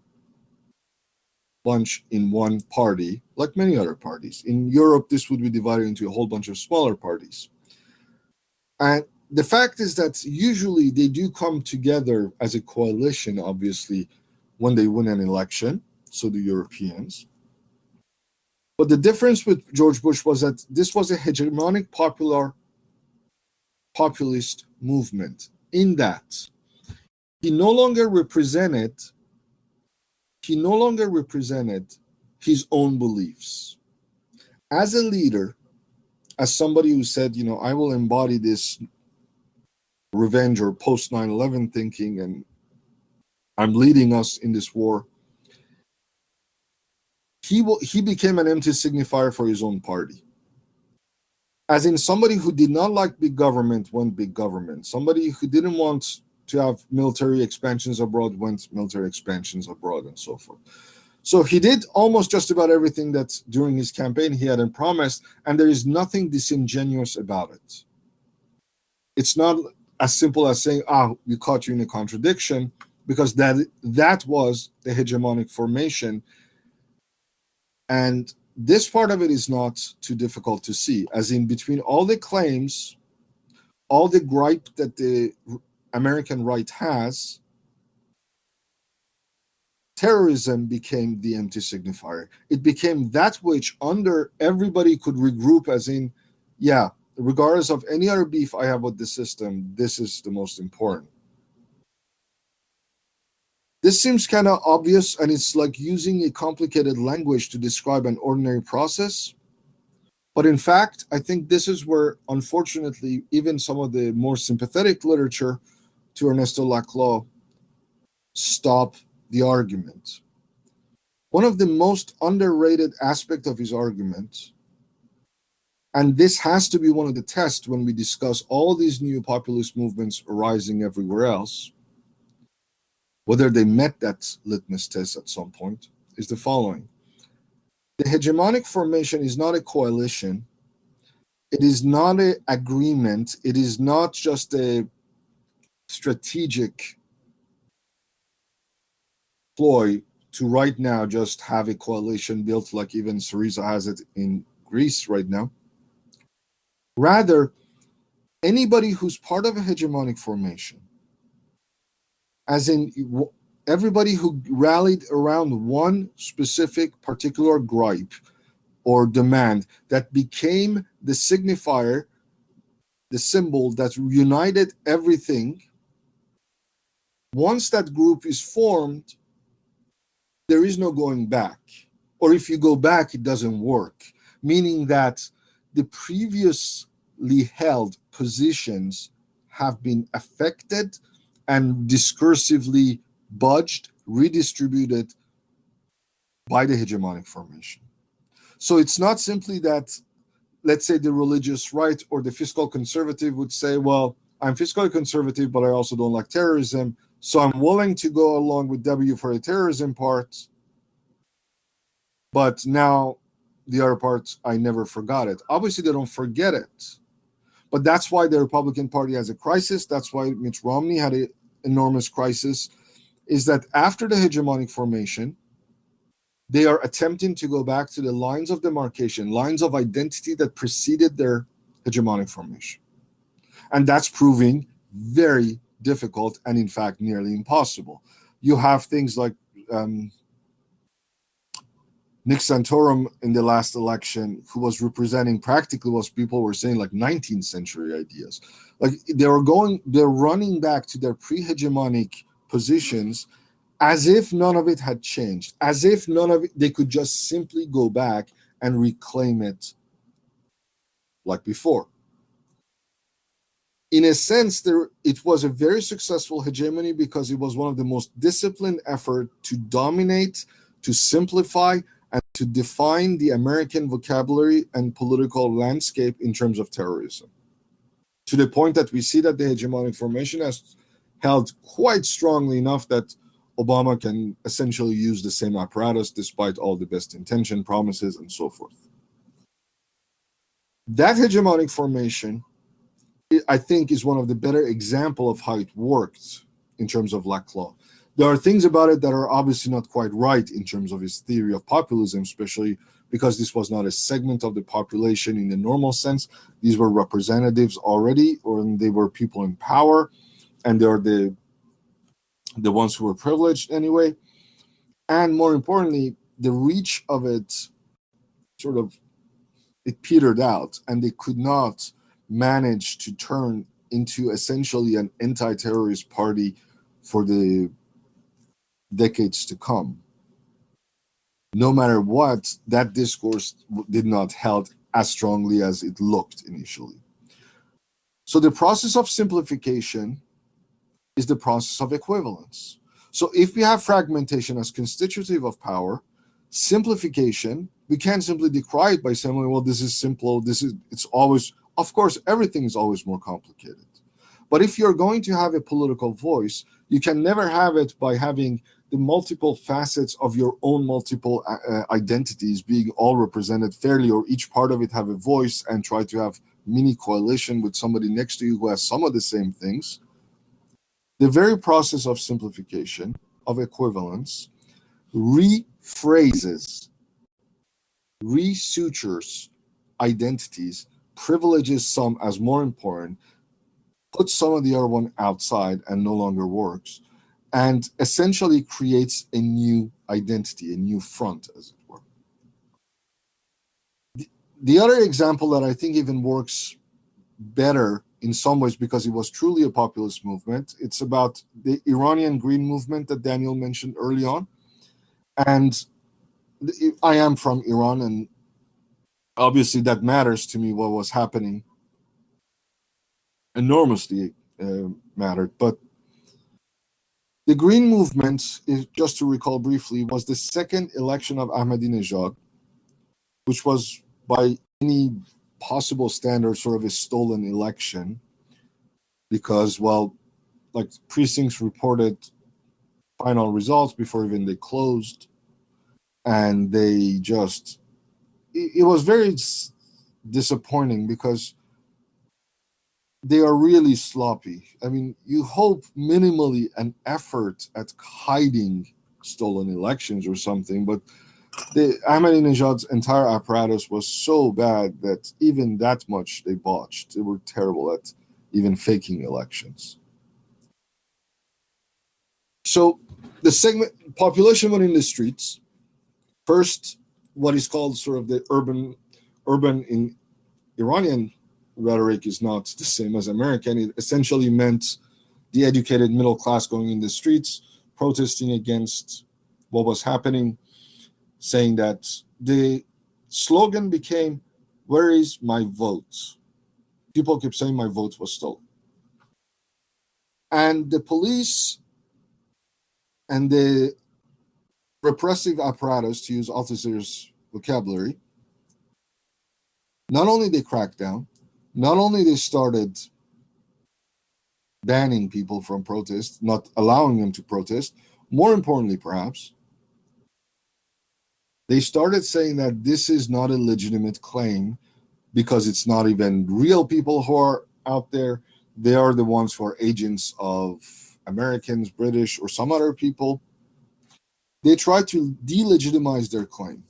C: bunch in one party, like many other parties. In Europe, this would be divided into a whole bunch of smaller parties. And the fact is that usually they do come together as a coalition, obviously, when they win an election, so the Europeans. But the difference with George Bush was that this was a hegemonic populist movement, in that he no longer represented his own beliefs. As a leader, as somebody who said, I will embody this revenge or post 9/11 thinking, and I'm leading us in this war, he became an empty signifier for his own party. As in, somebody who did not like big government went big government. Somebody who didn't want to have military expansions abroad went military expansions abroad, and so forth. So he did almost just about everything that during his campaign he had promised, and there is nothing disingenuous about it. It's not as simple as saying, we caught you in a contradiction, because that was the hegemonic formation. And this part of it is not too difficult to see, as in between all the claims, all the gripe that the American right has, terrorism became the empty signifier. It became that which under everybody could regroup as in, yeah, regardless of any other beef I have with the system, this is the most important. This seems kind of obvious, and it's like using a complicated language to describe an ordinary process. But in fact, I think this is where, unfortunately, even some of the more sympathetic literature to Ernesto Laclau stop the argument. One of the most underrated aspects of his argument, and this has to be one of the tests when we discuss all these new populist movements arising everywhere else, whether they met that litmus test at some point, is the following. The hegemonic formation is not a coalition. It is not an agreement. It is not just a strategic ploy to right now just have a coalition built like even Syriza has it in Greece right now. Rather, anybody who's part of a hegemonic formation, as in everybody who rallied around one specific particular gripe or demand that became the signifier, the symbol that united everything, once that group is formed, there is no going back. Or if you go back, it doesn't work. Meaning that the previously held positions have been affected and discursively budged, redistributed by the hegemonic formation. So it's not simply that, let's say, the religious right or the fiscal conservative would say, well, I'm fiscally conservative, but I also don't like terrorism, so I'm willing to go along with W for the terrorism part, but now the other parts, I never forgot it. Obviously, they don't forget it. But that's why the Republican Party has a crisis. That's why Mitt Romney had an enormous crisis, is that after the hegemonic formation, they are attempting to go back to the lines of demarcation, lines of identity that preceded their hegemonic formation. And that's proving very difficult and, in fact, nearly impossible. You have things like Nick Santorum in the last election, who was representing practically what people were saying like 19th century ideas. Like they're running back to their pre-hegemonic positions as if none of it had changed, as if none of it, they could just simply go back and reclaim it like before. In a sense, it was a very successful hegemony because it was one of the most disciplined efforts to dominate, to simplify, and to define the American vocabulary and political landscape in terms of terrorism. To the point that we see that the hegemonic formation has held quite strongly enough that Obama can essentially use the same apparatus despite all the best intention, promises, and so forth. That hegemonic formation, I think, is one of the better examples of how it worked in terms of Laclau. There are things about it that are obviously not quite right in terms of his theory of populism, especially because this was not a segment of the population in the normal sense. These were representatives already, or they were people in power, and they are the ones who were privileged anyway. And more importantly, the reach of it it petered out, and they could not manage to turn into essentially an anti-terrorist party for the decades to come. No matter what, that discourse did not held as strongly as it looked initially. So the process of simplification is the process of equivalence. So if we have fragmentation as constitutive of power, simplification, we can't simply decry it by saying, well, this is simple, it's always, of course, everything is always more complicated. But if you're going to have a political voice, you can never have it by having the multiple facets of your own multiple identities being all represented fairly, or each part of it have a voice and try to have mini coalition with somebody next to you who has some of the same things. The very process of simplification, of equivalence, rephrases resutures identities, privileges some as more important, puts some of the other one outside and no longer works, and essentially creates a new identity, a new front, as it were. The other example that I think even works better in some ways because it was truly a populist movement, it's about the Iranian Green Movement that Daniel mentioned early on. And I am from Iran, and obviously that matters to me. What was happening enormously mattered. But the Green Movement, just to recall briefly, was the second election of Ahmadinejad, which was by any possible standard sort of a stolen election because, well, like precincts reported final results before even they closed, and they just, it was very disappointing because they are really sloppy. I mean, you hope minimally an effort at hiding stolen elections or something, but the Ahmadinejad's entire apparatus was so bad that even that much they botched. They were terrible at even faking elections. So the segment population went in the streets. First, what is called sort of the urban in Iranian rhetoric is not the same as American. It essentially meant the educated middle class going in the streets, protesting against what was happening, saying that the slogan became, "Where is my vote?" People kept saying my vote was stolen. And the police and the repressive apparatus, to use officers' vocabulary, not only they cracked down, not only they started banning people from protest, not allowing them to protest, more importantly perhaps, they started saying that this is not a legitimate claim because it's not even real people who are out there. They are the ones who are agents of Americans, British, or some other people. They tried to delegitimize their claim.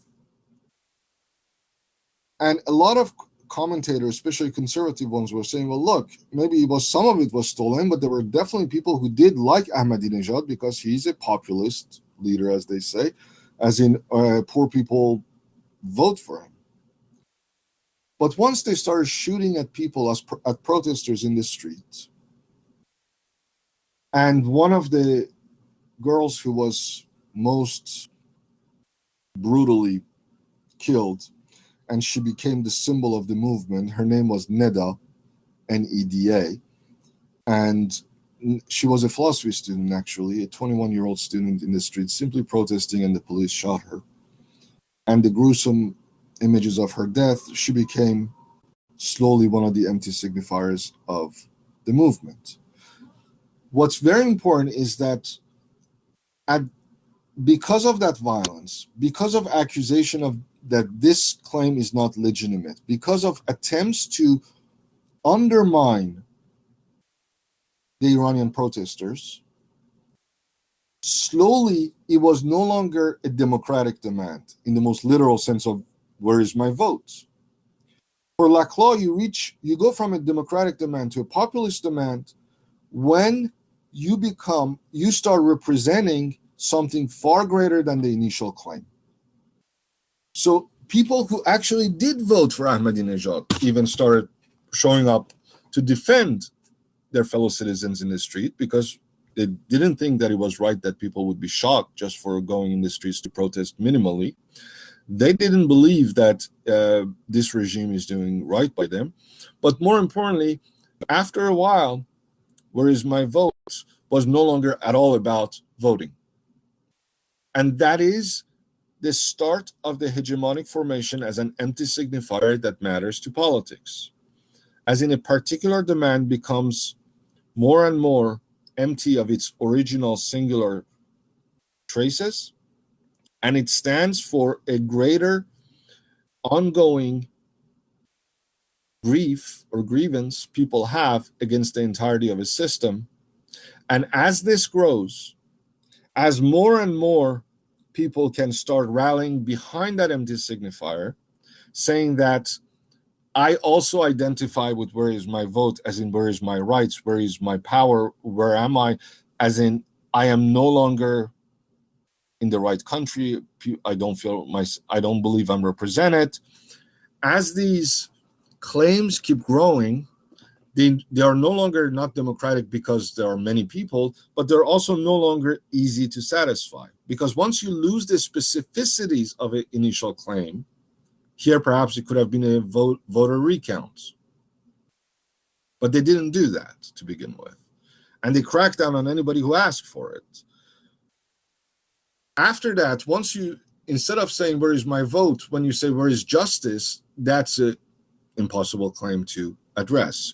C: And a lot of commentators, especially conservative ones, were saying, well, look, maybe some of it was stolen, but there were definitely people who did like Ahmadinejad because he's a populist leader, as they say, as in poor people vote for him. But once they started shooting at people, at protesters in the street, and one of the girls who was most brutally killed, and she became the symbol of the movement, her name was Neda, N-E-D-A, and she was a philosophy student, actually, a 21-year-old student in the street, simply protesting, and the police shot her. And the gruesome images of her death, she became slowly one of the empty signifiers of the movement. What's very important is that because of that violence, because of accusation of that this claim is not legitimate, because of attempts to undermine the Iranian protesters, slowly it was no longer a democratic demand in the most literal sense of where is my vote. For Laclau, you go from a democratic demand to a populist demand when you start representing something far greater than the initial claim. So people who actually did vote for Ahmadinejad even started showing up to defend their fellow citizens in the street because they didn't think that it was right that people would be shot just for going in the streets to protest minimally. They didn't believe that this regime is doing right by them. But more importantly, after a while, where is my vote was no longer at all about voting. And that is the start of the hegemonic formation as an empty signifier that matters to politics. As in a particular demand becomes more and more empty of its original singular traces, and it stands for a greater ongoing grief or grievance people have against the entirety of a system. And as this grows, as more and more people can start rallying behind that empty signifier, saying that I also identify with where is my vote, as in where is my rights, where is my power, where am I, as in I am no longer in the right country. I don't believe I'm represented. As these claims keep growing, they are no longer not democratic because there are many people, but they're also no longer easy to satisfy. Because once you lose the specificities of an initial claim, here perhaps it could have been a voter recount. But they didn't do that to begin with. And they cracked down on anybody who asked for it. After that, instead of saying, where is my vote, when you say, where is justice, that's an impossible claim to address.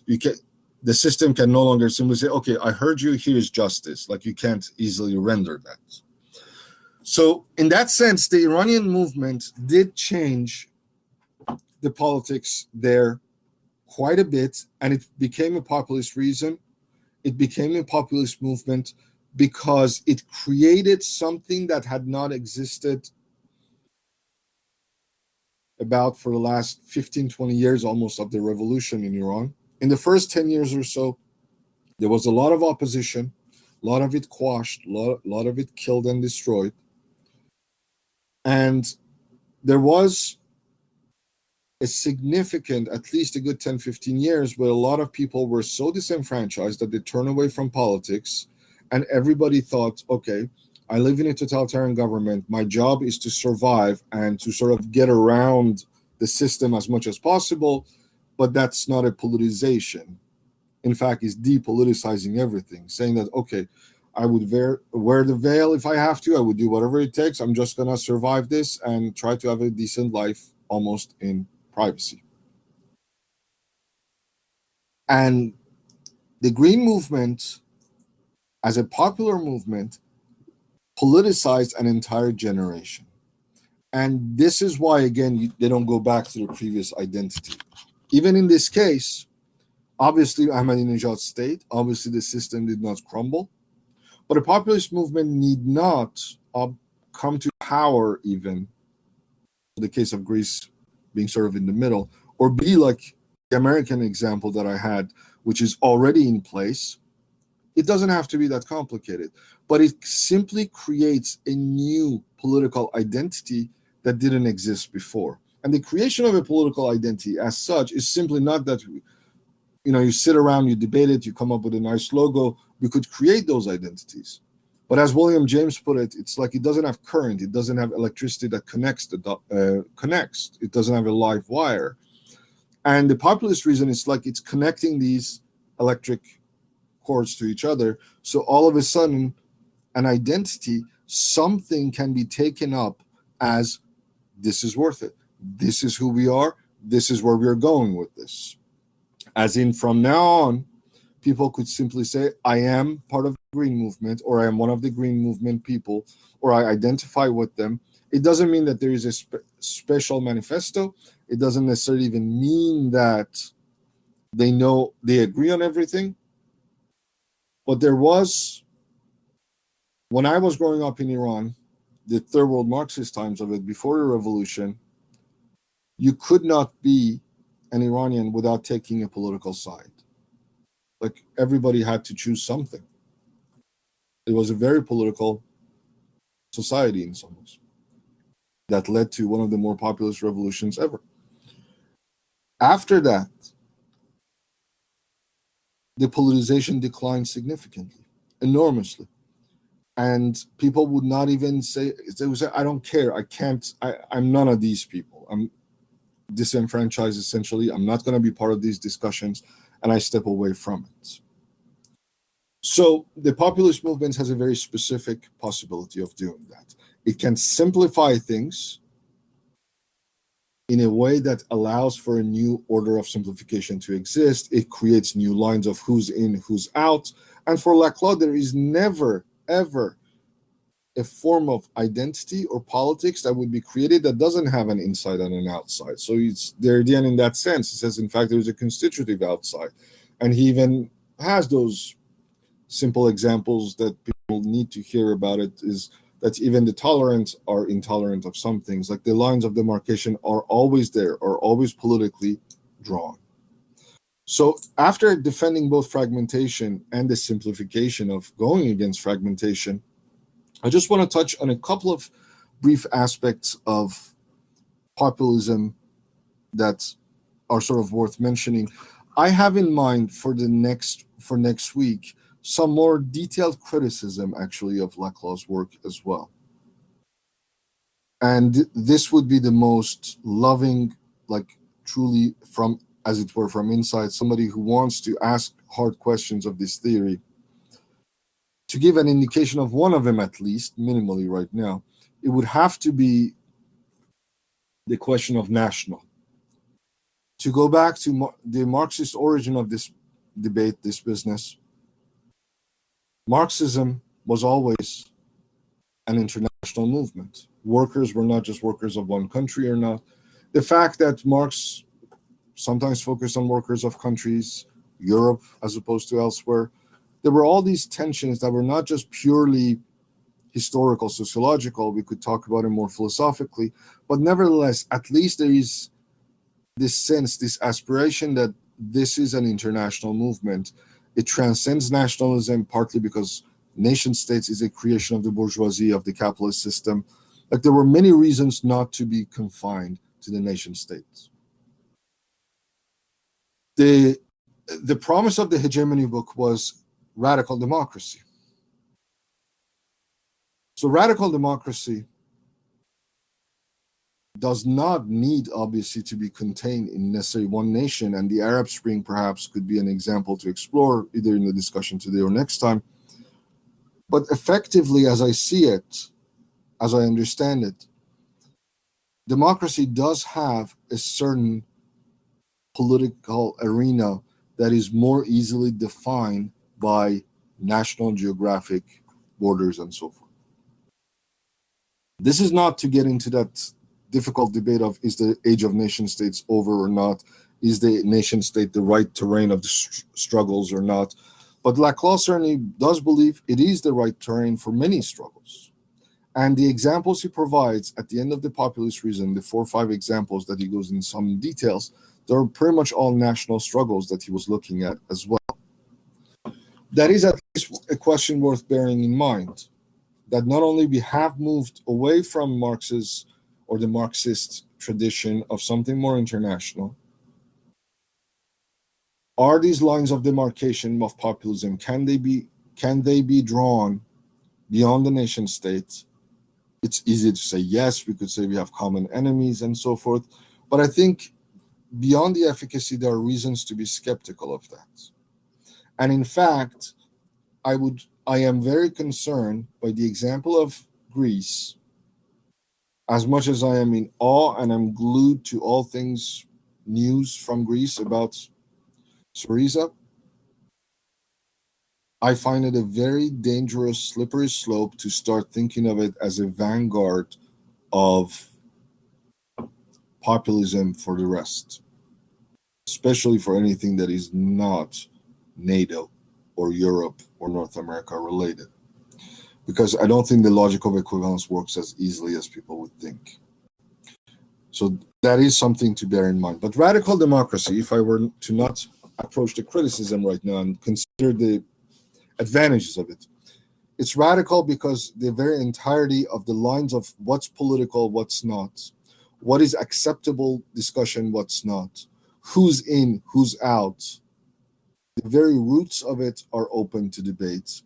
C: The system can no longer simply say, okay, I heard you, here's justice. Like, you can't easily render that. So in that sense, the Iranian movement did change the politics there quite a bit, and it became a populist reason. It became a populist movement because it created something that had not existed about for the last 15, 20 years almost of the revolution in Iran. In the first 10 years or so, there was a lot of opposition, a lot of it quashed, a lot of it killed and destroyed. And there was a significant, at least a good 10, 15 years, where a lot of people were so disenfranchised that they turned away from politics, and everybody thought, okay, I live in a totalitarian government. My job is to survive and to sort of get around the system as much as possible, but that's not a politicization. In fact, it's depoliticizing everything, saying that, okay, I would wear the veil if I have to. I would do whatever it takes. I'm just going to survive this and try to have a decent life almost in privacy. And the Green Movement, as a popular movement, politicized an entire generation. And this is why, again, they don't go back to the previous identity. Even in this case, obviously Ahmadinejad's state, obviously the system did not crumble, but a populist movement need not come to power, even in the case of Greece being sort of in the middle, or be like the American example that I had, which is already in place. It doesn't have to be that complicated, but it simply creates a new political identity that didn't exist before. And the creation of a political identity as such is simply not that, you sit around, you debate it, you come up with a nice logo. We could create those identities. But as William James put it, it's like it doesn't have current. It doesn't have electricity that connects. It doesn't have a live wire. And the populist reason is like it's connecting these electric cords to each other. So all of a sudden, an identity, something can be taken up as this is worth it. This is who we are. This is where we're going with this. As in, from now on, people could simply say, I am part of the Green Movement, or I am one of the Green Movement people, or I identify with them. It doesn't mean that there is a special manifesto. It doesn't necessarily even mean that they agree on everything. But there was, when I was growing up in Iran, the third world Marxist times of it, before the revolution, you could not be an Iranian without taking a political side. Like, everybody had to choose something. It was a very political society in some ways that led to one of the more populist revolutions ever. After that, the politicization declined significantly, enormously. And people would not even say, they would say, I don't care, I'm none of these people. I'm disenfranchised, essentially. I'm not going to be part of these discussions, and I step away from it. So the populist movement has a very specific possibility of doing that. It can simplify things in a way that allows for a new order of simplification to exist. It creates new lines of who's in, who's out. And for Laclau, there is never, ever a form of identity or politics that would be created that doesn't have an inside and an outside. So it's there again in that sense. He says, in fact, there's a constitutive outside. And he even has those simple examples that people need to hear about. It is that even the tolerant are intolerant of some things. Like the lines of demarcation are always there, are always politically drawn. So after defending both fragmentation and the simplification of going against fragmentation, I just want to touch on a couple of brief aspects of populism that are sort of worth mentioning. I have in mind for next week some more detailed criticism actually of Laclau's work as well. And this would be the most loving, like truly from, as it were, from inside, somebody who wants to ask hard questions of this theory. To give an indication of one of them, at least, minimally right now, it would have to be the question of national. To go back to the Marxist origin of this debate, this business, Marxism was always an international movement. Workers were not just workers of one country or not. The fact that Marx sometimes focused on workers of countries, Europe as opposed to elsewhere, there were all these tensions that were not just purely historical, sociological. We could talk about it more philosophically, but nevertheless, at least there is this sense, this aspiration that this is an international movement. It transcends nationalism, partly because nation states is a creation of the bourgeoisie, of the capitalist system. Like there were many reasons not to be confined to the nation states. The promise of the hegemony book was radical democracy. So radical democracy does not need, obviously, to be contained in necessarily one nation, and the Arab Spring perhaps could be an example to explore either in the discussion today or next time. But effectively, as I see it, as I understand it, democracy does have a certain political arena that is more easily defined by national geographic borders and so forth. This is not to get into that difficult debate of is the age of nation states over or not? Is the nation state the right terrain of the struggles or not? But Laclau certainly does believe it is the right terrain for many struggles. And the examples he provides at the end of the populist reason, the 4 or 5 examples that he goes in some details, they're pretty much all national struggles that he was looking at as well. That is at least a question worth bearing in mind, that not only we have moved away from Marx's or the Marxist tradition of something more international, are these lines of demarcation of populism, can they be drawn beyond the nation state? It's easy to say yes, we could say we have common enemies and so forth, but I think beyond the efficacy, there are reasons to be skeptical of that. And in fact, I am very concerned by the example of Greece. As much as I am in awe and I'm glued to all things news from Greece about Syriza, I find it a very dangerous, slippery slope to start thinking of it as a vanguard of populism for the rest, especially for anything that is not NATO or Europe or North America related. Because I don't think the logic of equivalence works as easily as people would think. So that is something to bear in mind. But radical democracy, if I were to not approach the criticism right now and consider the advantages of it, it's radical because the very entirety of the lines of what's political, what's not, what is acceptable discussion, what's not, who's in, who's out, the very roots of it are open to debate.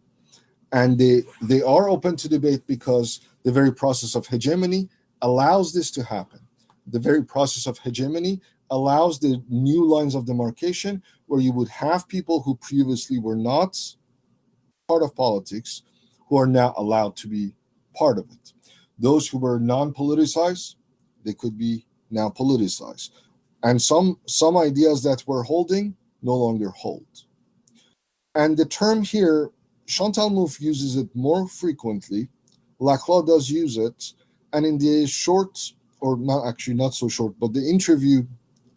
C: And they are open to debate because the very process of hegemony allows this to happen. The very process of hegemony allows the new lines of demarcation where you would have people who previously were not part of politics who are now allowed to be part of it. Those who were non-politicized, they could be now politicized. And some ideas that we're holding no longer hold. And the term here, Chantal Mouffe uses it more frequently. Laclau does use it. And in the short, or not so short, but the interview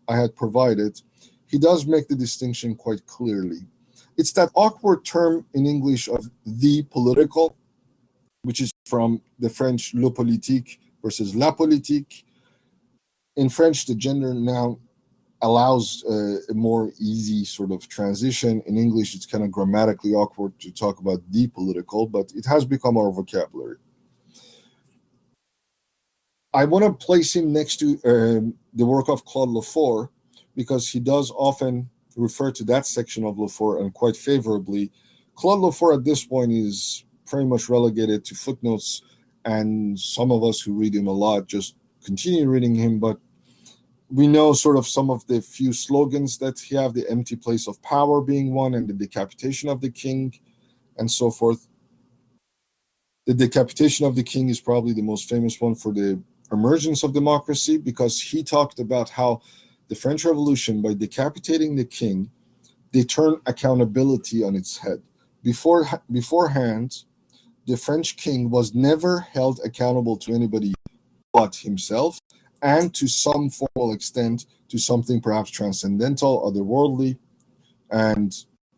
C: I had provided, he does make the distinction quite clearly. It's that awkward term in English of the political. which is from the French le politique versus la politique. In French, the gender noun allows a more easy sort of transition. In English, it's kind of grammatically awkward to talk about the political, but it has become our vocabulary. I want to place him next to the work of Claude Lefort, because he does often refer to that section of Lefort, and quite favorably. Claude Lefort at this point is pretty much relegated to footnotes, and some of us who read him a lot just continue reading him, but we know sort of some of the few slogans that he have, the empty place of power being one, and the decapitation of the king, and so forth. The decapitation of the king is probably the most famous one for the emergence of democracy, because he talked about how the French Revolution, by decapitating the king, they turned accountability on its head. Beforehand, the French king was never held accountable to anybody but himself, and to some formal extent to something perhaps transcendental, otherworldly. And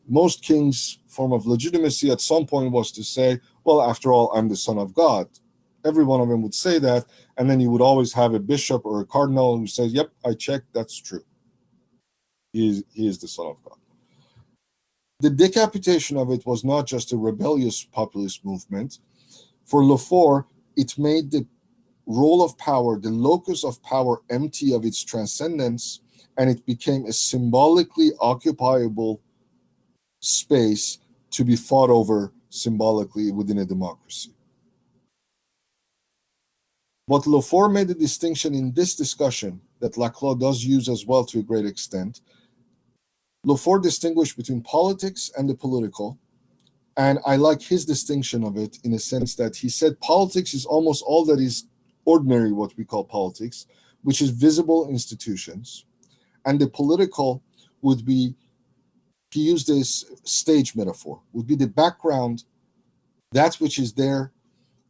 C: most kings' form of legitimacy at some point was to say, well, after all, I'm the son of God. Every one of them would say that, and then you would always have a bishop or a cardinal who says, yep, I checked, that's true. He is the son of God. The decapitation of it was not just a rebellious populist movement. For Lefort, it made the role of power, the locus of power, empty of its transcendence, and it became a symbolically occupiable space to be fought over symbolically within a democracy. But Lefort made a distinction in this discussion that Laclau does use as well to a great extent. Lefort distinguished between politics and the political, and I like his distinction of it in a sense that he said politics is almost all that is ordinary, what we call politics, which is visible institutions, and the political would be, he used this stage metaphor, would be the background, that which is there,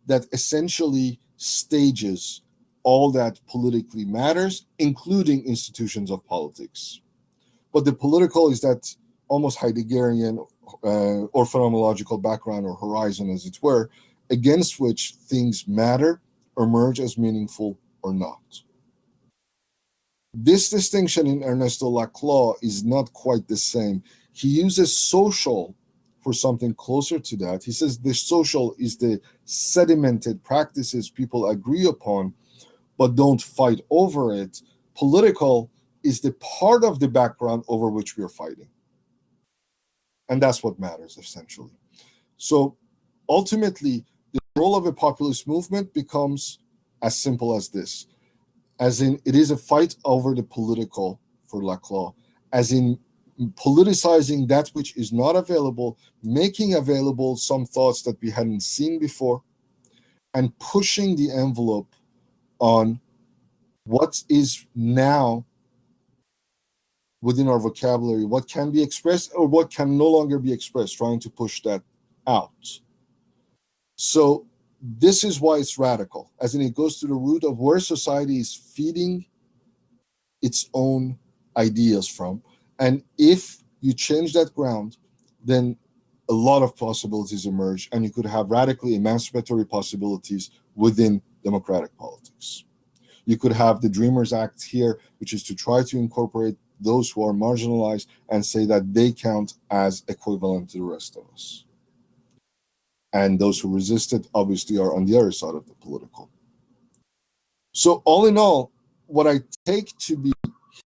C: that essentially stages all that politically matters, including institutions of politics. But the political is that almost Heideggerian or phenomenological background or horizon, as it were, against which things matter, emerge as meaningful or not. This distinction in Ernesto Laclau is not quite the same. He uses social for something closer to that. He says the social is the sedimented practices people agree upon, but don't fight over it. Political is the part of the background over which we are fighting. And that's what matters, essentially. So ultimately, the role of a populist movement becomes as simple as this. As in, it is a fight over the political for Laclau, as in politicizing that which is not available, making available some thoughts that we hadn't seen before, and pushing the envelope on what is now within our vocabulary, what can be expressed or what can no longer be expressed, trying to push that out. So this is why it's radical, as in it goes to the root of where society is feeding its own ideas from. And if you change that ground, then a lot of possibilities emerge, and you could have radically emancipatory possibilities within democratic politics. You could have the Dreamers Act here, which is to try to incorporate those who are marginalized and say that they count as equivalent to the rest of us. And those who resist it obviously are on the other side of the political. So all in all, what I take to be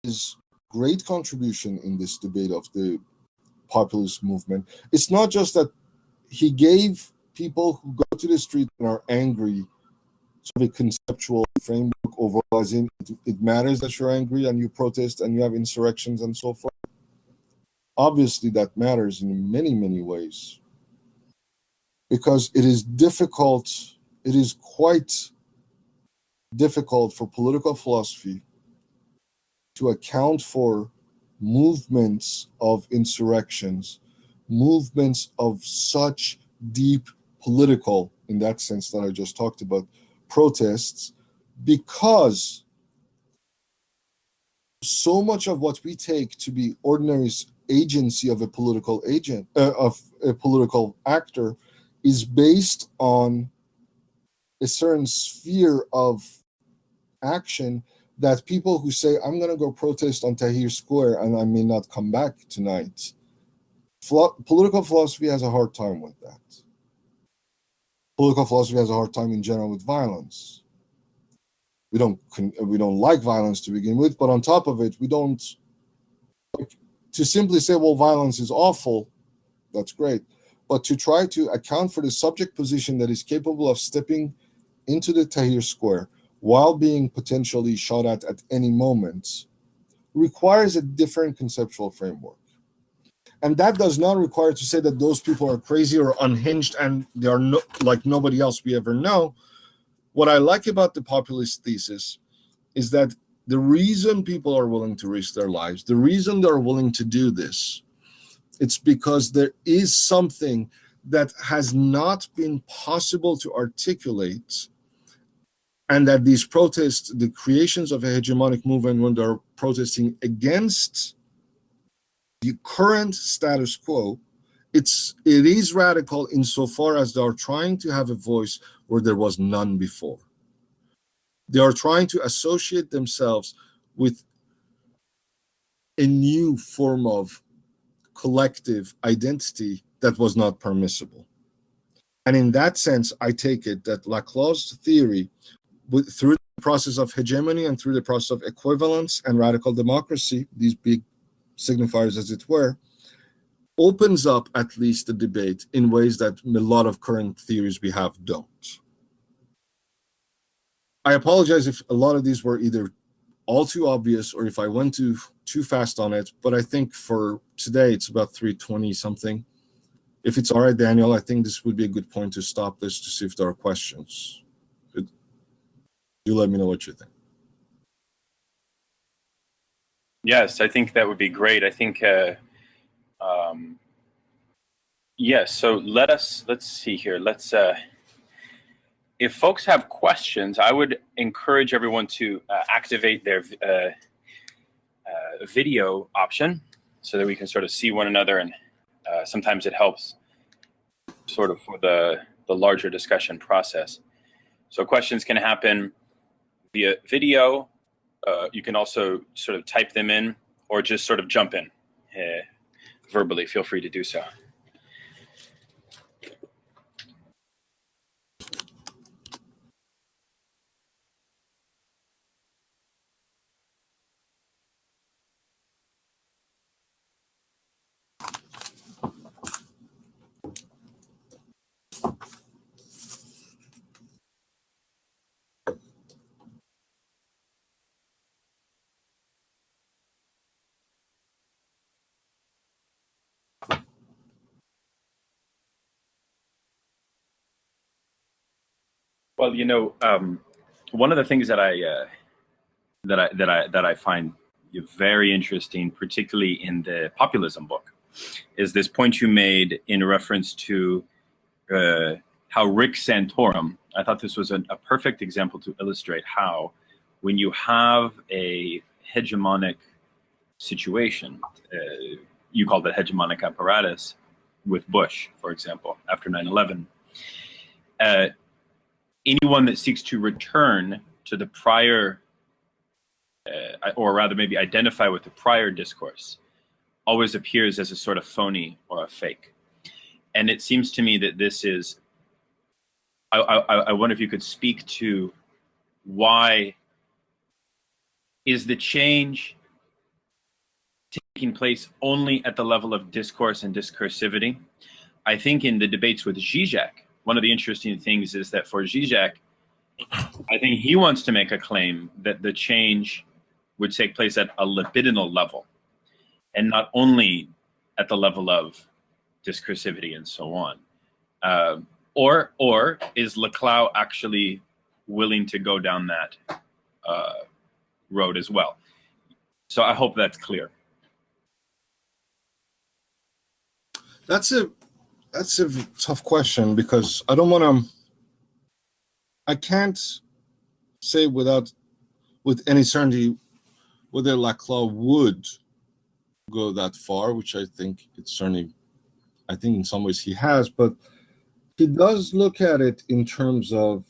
C: his great contribution in this debate of the populist movement, it's not just that he gave people who go to the street and are angry sort of a conceptual framework overall, as in it matters that you're angry and you protest and you have insurrections and so forth. Obviously that matters in many, many ways, because it is difficult, it is quite difficult for political philosophy to account for movements of insurrections, movements of such deep political, in that sense that I just talked about, protests, because so much of what we take to be ordinary agency of a political agent, of a political actor, is based on a certain sphere of action that people who say, I'm going to go protest on Tahrir Square and I may not come back tonight, political philosophy has a hard time with that. Political philosophy has a hard time in general with violence. We don't like violence to begin with, but on top of it, we don't to simply say, well, violence is awful. That's great, but to try to account for the subject position that is capable of stepping into the Tahrir Square while being potentially shot at any moment requires a different conceptual framework. And that does not require to say that those people are crazy or unhinged and they are like nobody else we ever know. What I like about the populist thesis is that the reason people are willing to risk their lives, the reason they're willing to do this, it's because there is something that has not been possible to articulate, and that these protests, the creations of a hegemonic movement when they're protesting against the current status quo, it is radical insofar as they are trying to have a voice where there was none before. They are trying to associate themselves with a new form of collective identity that was not permissible. And in that sense, I take it that Laclau's theory, through the process of hegemony and through the process of equivalence and radical democracy, these big signifiers as it were, opens up at least the debate in ways that a lot of current theories we have don't. I apologize if a lot of these were either all too obvious or if I went too fast on it, but I think for today it's about 3:20 something. If it's all right, Daniel, I think this would be a good point to stop this to see if there are questions. Do let me know what you think.
B: Yes, I think that would be great. I think, yes, so let's see here. If folks have questions, I would encourage everyone to activate their video option so that we can sort of see one another, and sometimes it helps sort of for the larger discussion process. So questions can happen via video. You can also sort of type them in or just sort of jump in verbally. Feel free to do so. Well, you know, one of the things that I find very interesting, particularly in the Populism book, is this point you made in reference to how Rick Santorum. I thought this was a perfect example to illustrate how, when you have a hegemonic situation, you called it hegemonic apparatus with Bush, for example, after 9/11. Anyone that seeks to return to the prior, or rather maybe identify with the prior discourse, always appears as a sort of phony or a fake. And it seems to me that this is, I wonder if you could speak to why is the change taking place only at the level of discourse and discursivity? I think in the debates with Zizek, one of the interesting things is that for Zizek, I think he wants to make a claim that the change would take place at a libidinal level and not only at the level of discursivity and so on. Or is Laclau actually willing to go down that road as well? So I hope that's clear.
C: That's a tough question, because I can't say with any certainty whether Laclau would go that far, which I think in some ways he has, but he does look at it in terms of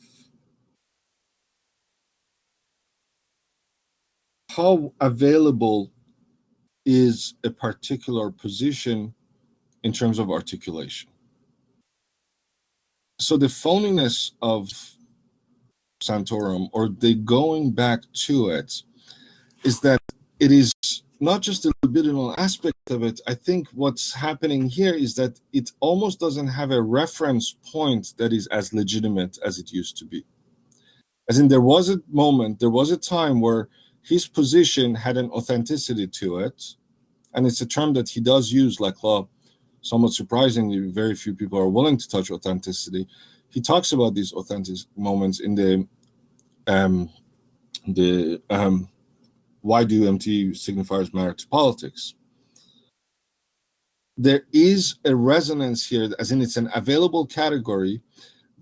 C: how available is a particular position in terms of articulation. So the phoniness of Santorum, or the going back to it, is that it is not just a libidinal aspect of it. I think what's happening here is that it almost doesn't have a reference point that is as legitimate as it used to be. As in, there was a moment, there was a time where his position had an authenticity to it, and it's a term that he does use, Laclau. Somewhat surprisingly, very few people are willing to touch authenticity. He talks about these authentic moments in the why do empty signifiers matter to politics. There is a resonance here, as in it's an available category,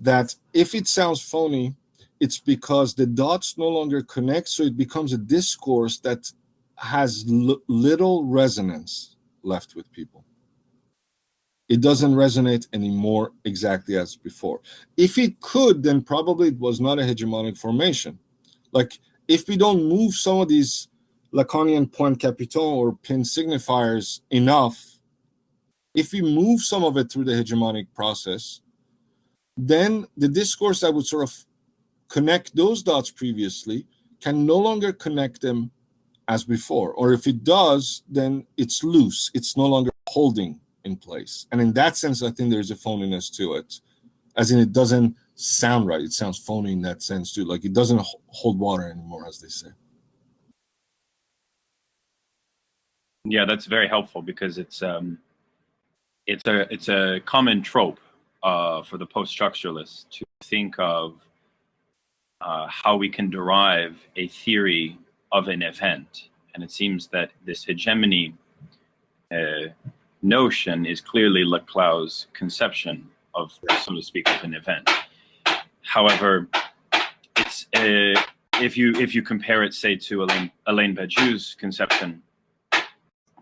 C: that if it sounds phony, it's because the dots no longer connect, so it becomes a discourse that has little resonance left with people. It doesn't resonate anymore exactly as before. If it could, then probably it was not a hegemonic formation. Like, if we don't move some of these Lacanian point capital or pin signifiers enough, if we move some of it through the hegemonic process, then the discourse that would sort of connect those dots previously can no longer connect them as before. Or if it does, then it's loose. It's no longer holding in place. And in that sense, I think there's a phoniness to it, as in it doesn't sound right. It sounds phony in that sense too. Like, it doesn't hold water anymore, as they say.
B: Yeah, that's very helpful, because it's a common trope for the post-structuralists to think of how we can derive a theory of an event, and it seems that this hegemony notion is clearly Laclau's conception of, so to speak, of an event. However, it's if you compare it, say, to Alain Badiou's conception,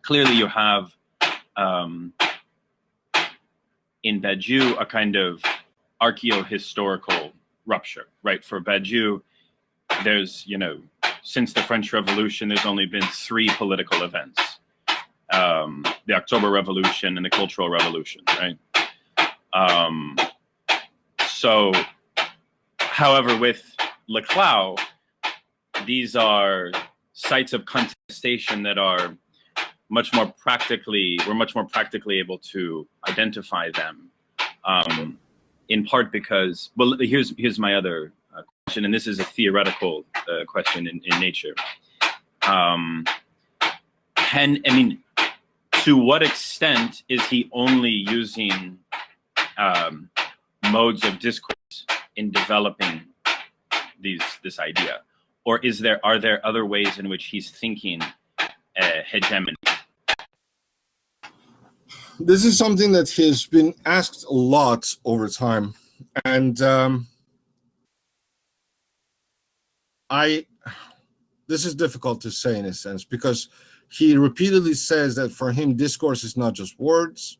B: clearly you have in Badiou a kind of archaeohistorical rupture, right? For Badiou, there's, since the French Revolution, there's only been 3 political events. The October Revolution and the Cultural Revolution, right? So, however, with Laclau, these are sites of contestation that are much more practically able to identify them, in part because, well, here's my other question, and this is a theoretical question in nature. To what extent is he only using modes of discourse in developing this idea, or are there other ways in which he's thinking hegemony?
C: This is something that has been asked a lot over time, and this is difficult to say in a sense, because he repeatedly says that for him, discourse is not just words,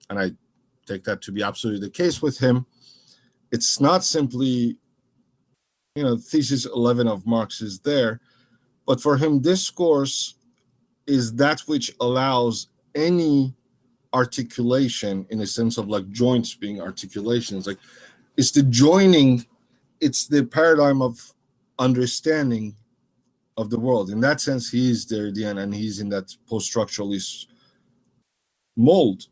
C: and I take that to be absolutely the case with him. It's not simply, thesis 11 of Marx is there, but for him, discourse is that which allows any articulation, in a sense of like joints being articulations. Like, it's the joining, it's the paradigm of understanding of the world. In that sense, he is Derridean, and he's in that post-structuralist mold.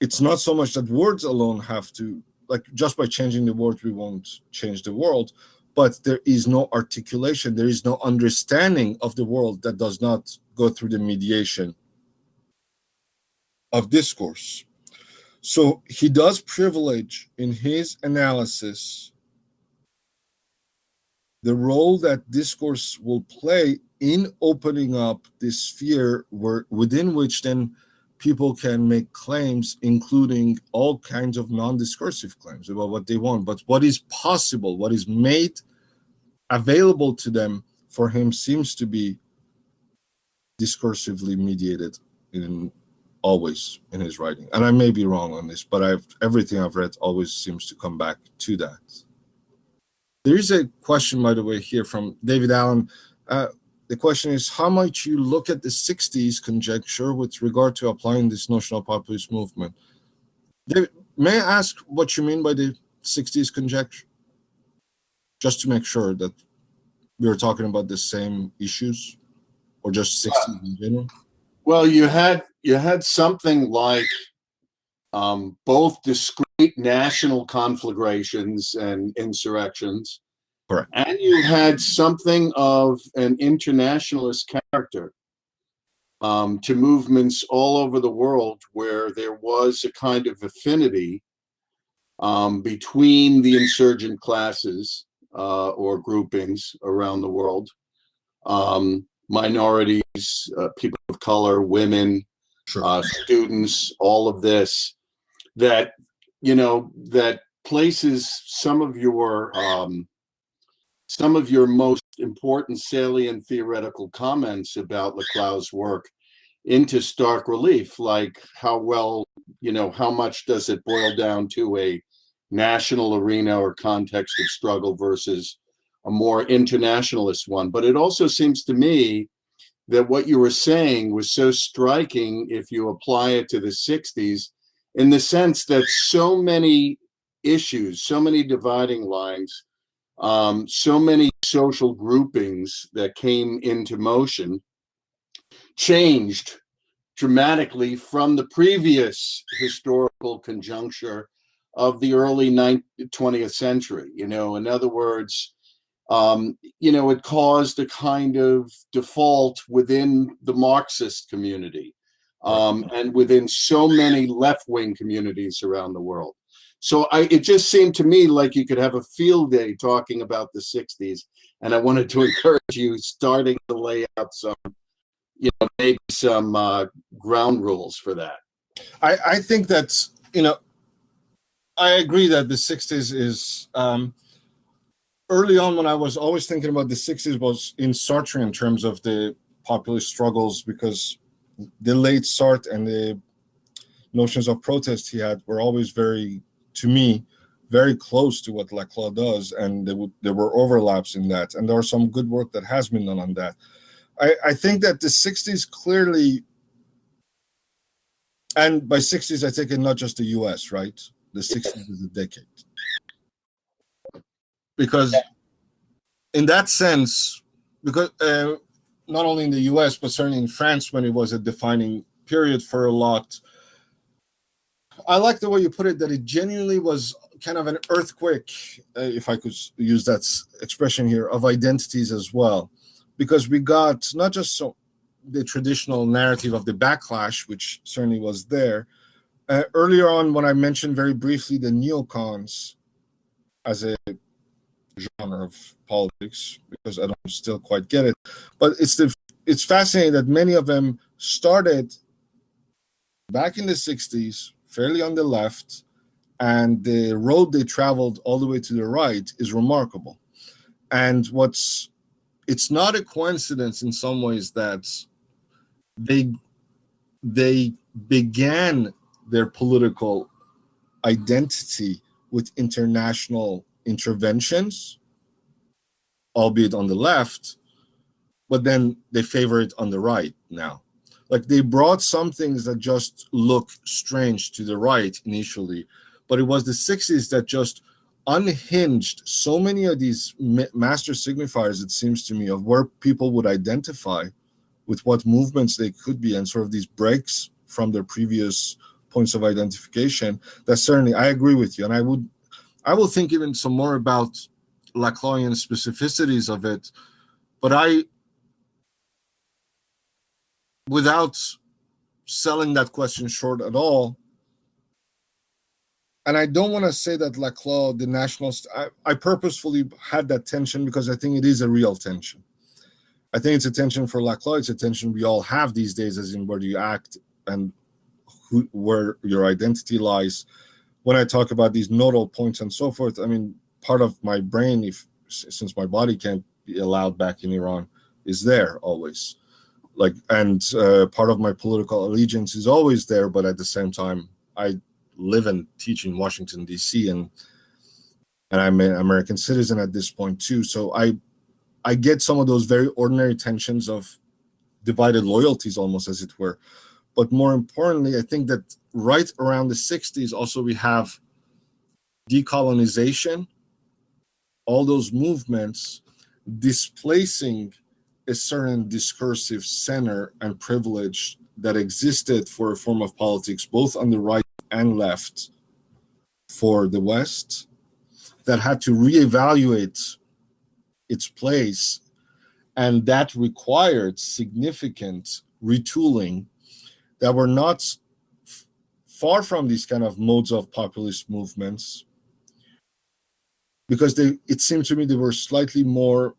C: It's not so much that words alone have to, like, just by changing the words we won't change the world, but there is no articulation, there is no understanding of the world that does not go through the mediation of discourse. So he does privilege in his analysis the role that discourse will play in opening up this sphere within which then people can make claims, including all kinds of non-discursive claims about what they want. But what is possible, what is made available to them, for him seems to be discursively mediated always in his writing. And I may be wrong on this, but everything I've read always seems to come back to that. There is a question, by the way, here from David Allen. the question is, how might you look at the 60s conjecture with regard to applying this notion of populist movement? May I ask what you mean by the 60s conjecture? Just to make sure that we are talking about the same issues, or just 60s in general?
D: Well, you had something like both discrete national conflagrations and insurrections.
C: Correct.
D: And you had something of an internationalist character to movements all over the world, where there was a kind of affinity between the insurgent classes or groupings around the world, minorities, people of color, women,
C: Sure.
D: students, all of this, that, you know, that places some of your most important salient theoretical comments about Laclau's work into stark relief, like how well, you know, how much does it boil down to a national arena or context of struggle versus a more internationalist one. But it also seems to me that what you were saying was so striking if you apply it to the 60s, in the sense that so many issues, so many dividing lines, so many social groupings that came into motion changed dramatically from the previous historical conjuncture of the early 20th century. You know, in other words, you know, it caused a kind of default within the Marxist community and within so many left-wing communities around the world. So it just seemed to me like you could have a field day talking about the 60s, and I wanted to encourage you starting to lay out some, you know, maybe some ground rules for that.
C: I think that's, you know, I agree that the 60s is, early on when I was always thinking about the 60s was in Sartre in terms of the populist struggles, because the late Sartre and the notions of protest he had were always very, to me, very close to what Laclau does, and there were overlaps in that, and there are some good work that has been done on that. I think that the 60s clearly, and by 60s I take it not just the US, right? The 60s is a decade. Because in that sense, because not only in the US, but certainly in France, when it was a defining period for a lot, I like the way you put it, that it genuinely was kind of an earthquake, if I could use that expression here, of identities as well. Because we got not just the traditional narrative of the backlash, which certainly was there. Earlier on, when I mentioned very briefly the neocons as a genre of politics, because I don't still quite get it, but it's fascinating that many of them started back in the 60s, fairly on the left, and the road they traveled all the way to the right is remarkable. And it's not a coincidence in some ways that they began their political identity with international interventions, albeit on the left, but then they favor it on the right now. Like, they brought some things that just look strange to the right initially, but it was the 60s that just unhinged so many of these master signifiers, it seems to me, of where people would identify with what movements they could be, and sort of these breaks from their previous points of identification. That certainly, I agree with you, and I will think even some more about Laclauian specificities of it, but without selling that question short at all, and I don't want to say that Laclau, the nationalist, I purposefully had that tension because I think it is a real tension. I think it's a tension for Laclau. It's a tension we all have these days, as in where do you act and where your identity lies. When I talk about these nodal points and so forth, I mean, part of my brain, since my body can't be allowed back in Iran, is there always. Like, and part of my political allegiance is always there, but at the same time, I live and teach in Washington, D.C., and I'm an American citizen at this point too. So I get some of those very ordinary tensions of divided loyalties, almost as it were. But more importantly, I think that right around the 60s, also we have decolonization, all those movements displacing a certain discursive center and privilege that existed for a form of politics, both on the right and left for the West, that had to reevaluate its place. And that required significant retooling that were not far from these kind of modes of populist movements, because it seemed to me they were slightly more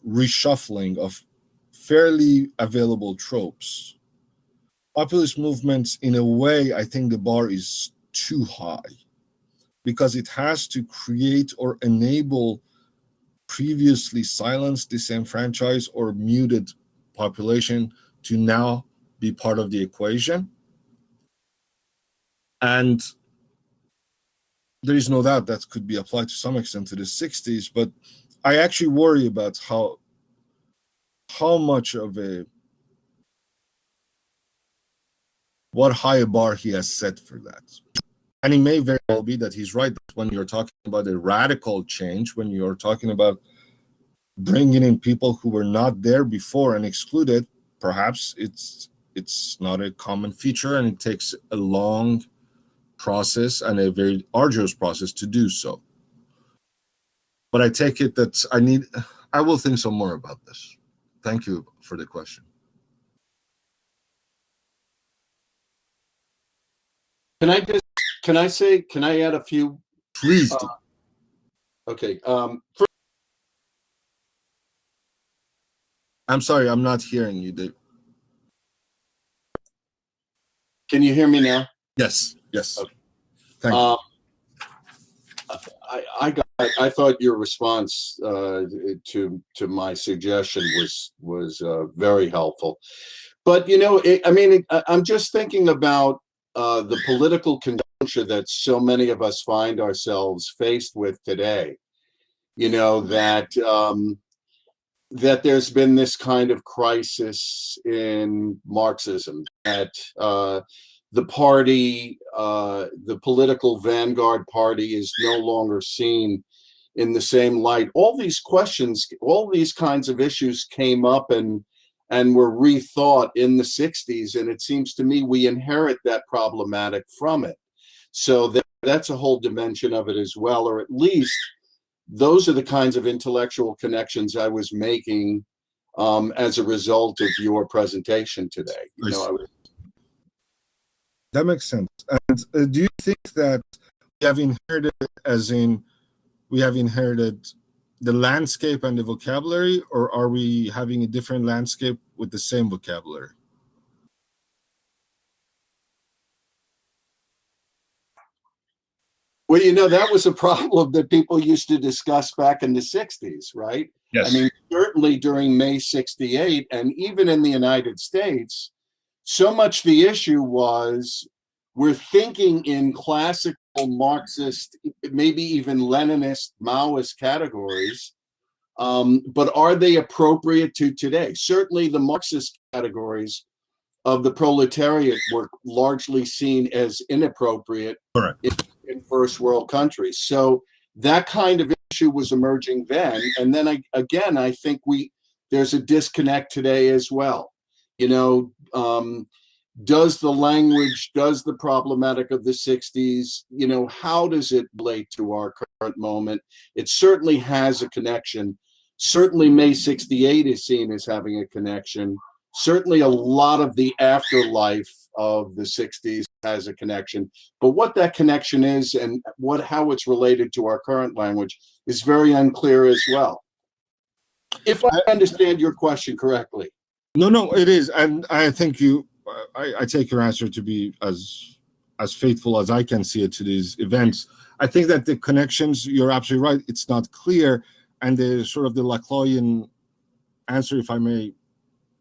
C: reshuffling of fairly available tropes. Populist movements, in a way, I think the bar is too high, because it has to create or enable previously silenced, disenfranchised, or muted population to now be part of the equation. And there is no doubt that could be applied to some extent to the 60s, but I actually worry about how much of what high a bar he has set for that. And it may very well be that he's right, that when you're talking about a radical change, when you're talking about bringing in people who were not there before and excluded, perhaps it's not a common feature, and it takes a long process and a very arduous process to do so. But I take it that I will think some more about this. Thank you for the question.
D: Can I add a few?
C: Please do.
D: Okay.
C: I'm sorry, I'm not hearing you, Dave.
D: Can you hear me now?
C: Yes. Okay. Thank you.
D: I thought your response to my suggestion was very helpful, but I'm just thinking about the political conjuncture that so many of us find ourselves faced with today. That there's been this kind of crisis in Marxism, that the party, the political vanguard party, is no longer seen in the same light. All these questions, all these kinds of issues came up and were rethought in the 60s, and it seems to me we inherit that problematic from it. So that's a whole dimension of it as well, or at least those are the kinds of intellectual connections I was making as a result of your presentation today.
C: That makes sense. And do you think that we have inherited, as in we have inherited the landscape and the vocabulary, or are we having a different landscape with the same vocabulary?
D: Well, that was a problem that people used to discuss back in the 60s, right?
C: Yes.
D: I mean, certainly during May 68, and even in the United States, so much the issue was we're thinking in classical Marxist, maybe even Leninist, Maoist categories, but are they appropriate to today? Certainly the Marxist categories of the proletariat were largely seen as inappropriate.
C: Correct.
D: In first world countries. So that kind of issue was emerging then. And then I think there's a disconnect today as well. Does the language, does the problematic of the 60s, how does it relate to our current moment? It certainly has a connection. Certainly May 68 is seen as having a connection. Certainly a lot of the afterlife of the 60s has a connection, but what that connection is and how it's related to our current language is very unclear as well. If I understand your question correctly.
C: No, it is. And I think I take your answer to be as faithful as I can see it to these events. I think that the connections, you're absolutely right, it's not clear. And the sort of the Laclauian answer, if I may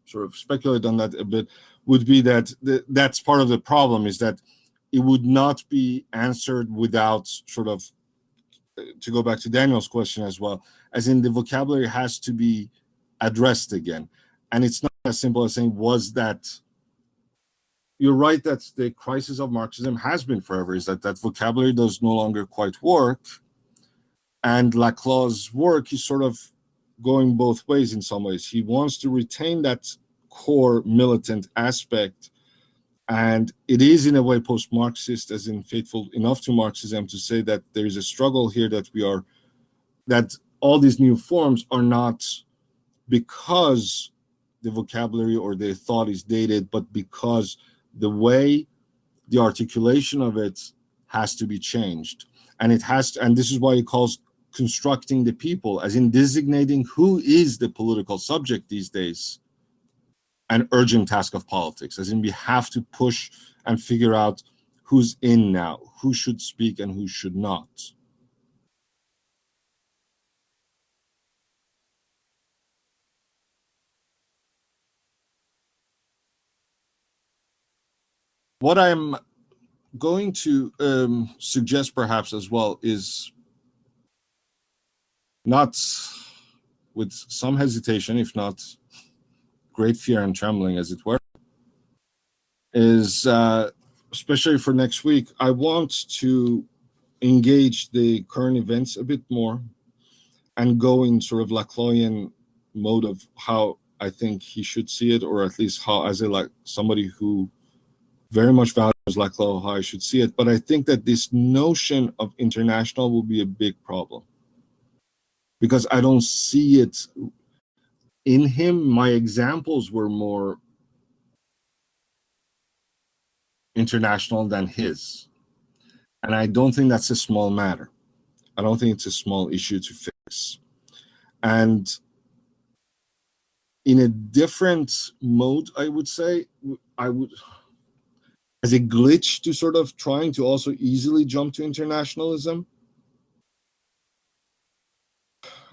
C: sort of speculate on that a bit, would be that that's part of the problem, is that it would not be answered without sort of to go back to Daniel's question as well, as in the vocabulary has to be addressed again. And it's not as simple as saying, was that, you're right that the crisis of Marxism has been forever, is that vocabulary does no longer quite work. And Laclau's work is sort of going both ways in some ways. He wants to retain that core militant aspect, and it is in a way post-Marxist, as in faithful enough to Marxism to say that there is a struggle here, that all these new forms are not because the vocabulary or the thought is dated, but because the way the articulation of it has to be changed. And it has to, and this is why he calls constructing the people, as in designating who is the political subject these days, an urgent task of politics, as in we have to push and figure out who's in now, who should speak and who should not. What I'm going to suggest perhaps as well is, not with some hesitation, if not great fear and trembling as it were, is especially for next week, I want to engage the current events a bit more and go in sort of Laclauian mode of how I think he should see it, or at least how, as somebody who very much values Laclau, how I should see it. But I think that this notion of international will be a big problem, because I don't see it in him. My examples were more international than his. And I don't think that's a small matter. I don't think it's a small issue to fix. And in a different mode, I would say, as a glitch to sort of trying to also easily jump to internationalism,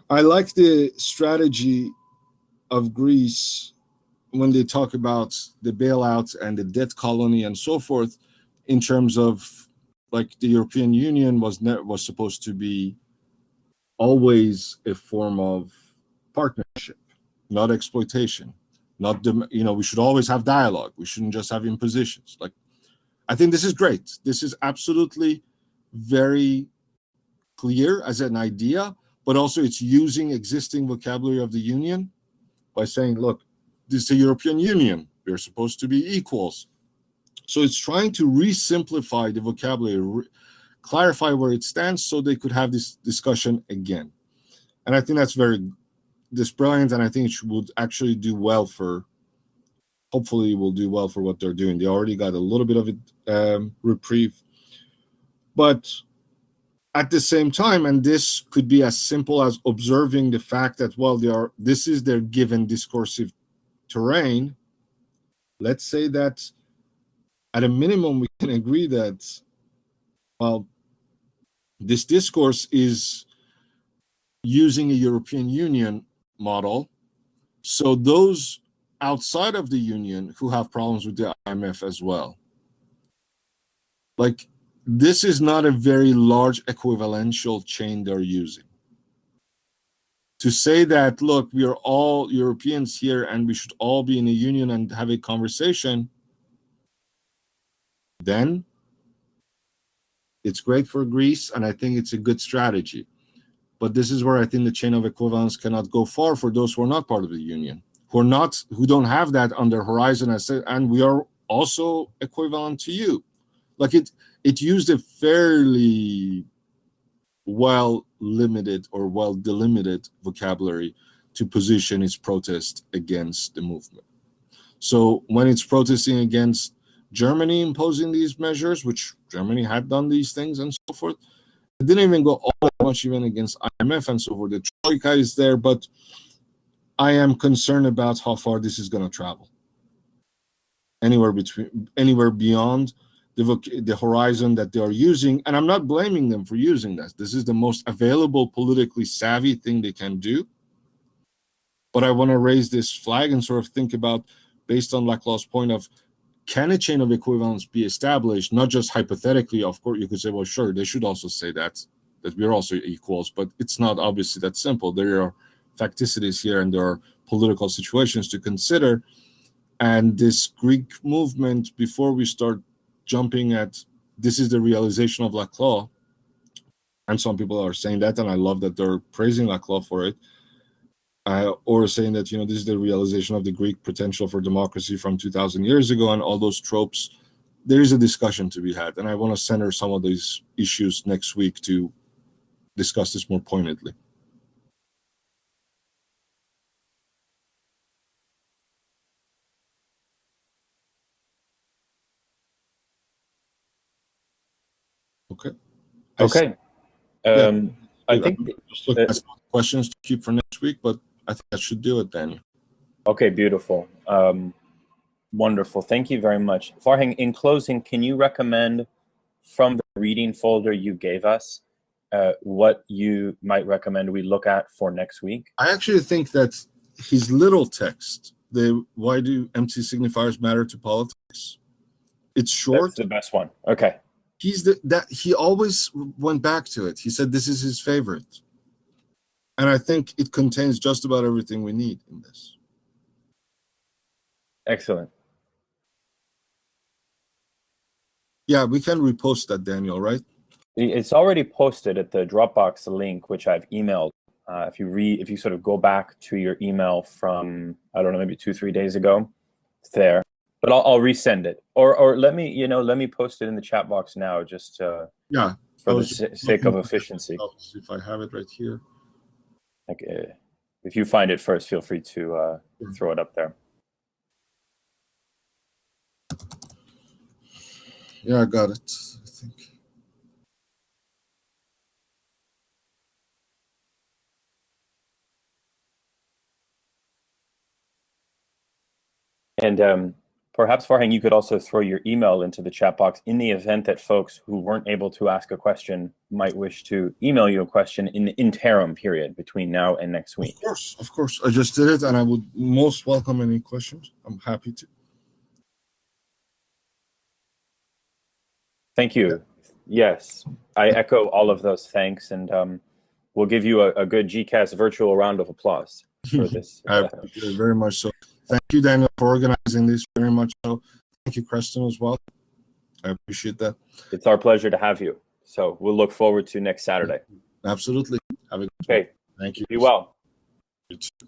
C: I like the strategy of Greece when they talk about the bailout and the debt colony and so forth, in terms of like the European Union was supposed to be always a form of partnership, not exploitation, not we should always have dialogue. We shouldn't just have impositions. Like, I think this is great. This is absolutely very clear as an idea, but also it's using existing vocabulary of the Union by saying, look, this is the European Union. We're supposed to be equals. So it's trying to re-simplify the vocabulary, clarify where it stands so they could have this discussion again. And I think that's brilliant, and I think it would actually do well for, hopefully will do well for what they're doing. They already got a little bit of a reprieve. But at the same time, and this could be as simple as observing the fact that, well, this is their given discursive terrain. Let's say that at a minimum, we can agree that, well, this discourse is using a European Union model. So those outside of the Union who have problems with the IMF as well, like, this is not a very large equivalential chain they're using. To say that, look, we are all Europeans here and we should all be in a union and have a conversation, then it's great for Greece, and I think it's a good strategy. But this is where I think the chain of equivalence cannot go far for those who are not part of the union, who don't have that on their horizon, and we are also equivalent to you. Like, it used a fairly well-limited or well-delimited vocabulary to position its protest against the movement. So when it's protesting against Germany imposing these measures, which Germany had done these things and so forth, it didn't even go all that much even against IMF and so forth. The Troika is there, but I am concerned about how far this is going to travel. Anywhere beyond the horizon that they are using, and I'm not blaming them for using that. This is the most available politically savvy thing they can do. But I want to raise this flag and sort of think about, based on Laclau's point of, can a chain of equivalence be established, not just hypothetically? Of course, you could say, well, sure, they should also say that. that we're also equals, but it's not obviously that simple. There are facticities here, and there are political situations to consider. And this Greek movement, before we start jumping at this is the realization of Laclau, and some people are saying that, and I love that they're praising Laclau for it, or saying that, this is the realization of the Greek potential for democracy from 2,000 years ago and all those tropes. There is a discussion to be had, and I want to center some of these issues next week to discuss this more pointedly. Okay.
B: Okay. I think
C: just look at some questions to keep for next week, but I think that should do it, Daniel.
B: Okay, beautiful. Wonderful. Thank you very much. Farhang, in closing, can you recommend from the reading folder you gave us what you might recommend we look at for next week?
C: I actually think that his little text, why do empty signifiers matter to politics? It's short.
B: That's the best one. Okay.
C: He always went back to it. He said this is his favorite. And I think it contains just about everything we need in this.
B: Excellent.
C: Yeah, we can repost that, Daniel, right?
B: It's already posted at the Dropbox link, which I've emailed. If you sort of go back to your email from, I don't know, maybe 2-3 days ago, it's there. But I'll resend it, or let me post it in the chat box now, just for the sake of efficiency.
C: If I have it right here.
B: Like, if you find it first, feel free to throw it up there.
C: Yeah, I got it, I think.
B: And perhaps, Farhang, you could also throw your email into the chat box in the event that folks who weren't able to ask a question might wish to email you a question in the interim period between now and next week.
C: Of course. I just did it, and I would most welcome any questions. I'm happy to.
B: Thank you. Yes, I echo all of those thanks, and we'll give you a good GCAS virtual round of applause for this.
C: I appreciate it very much so. Thank you, Daniel, for organizing this very much so. Thank you, Creston, as well. I appreciate that.
B: It's our pleasure to have you. So we'll look forward to next Saturday.
C: Absolutely. Have a good
B: day.
C: Thank you.
B: Be well.
C: You too.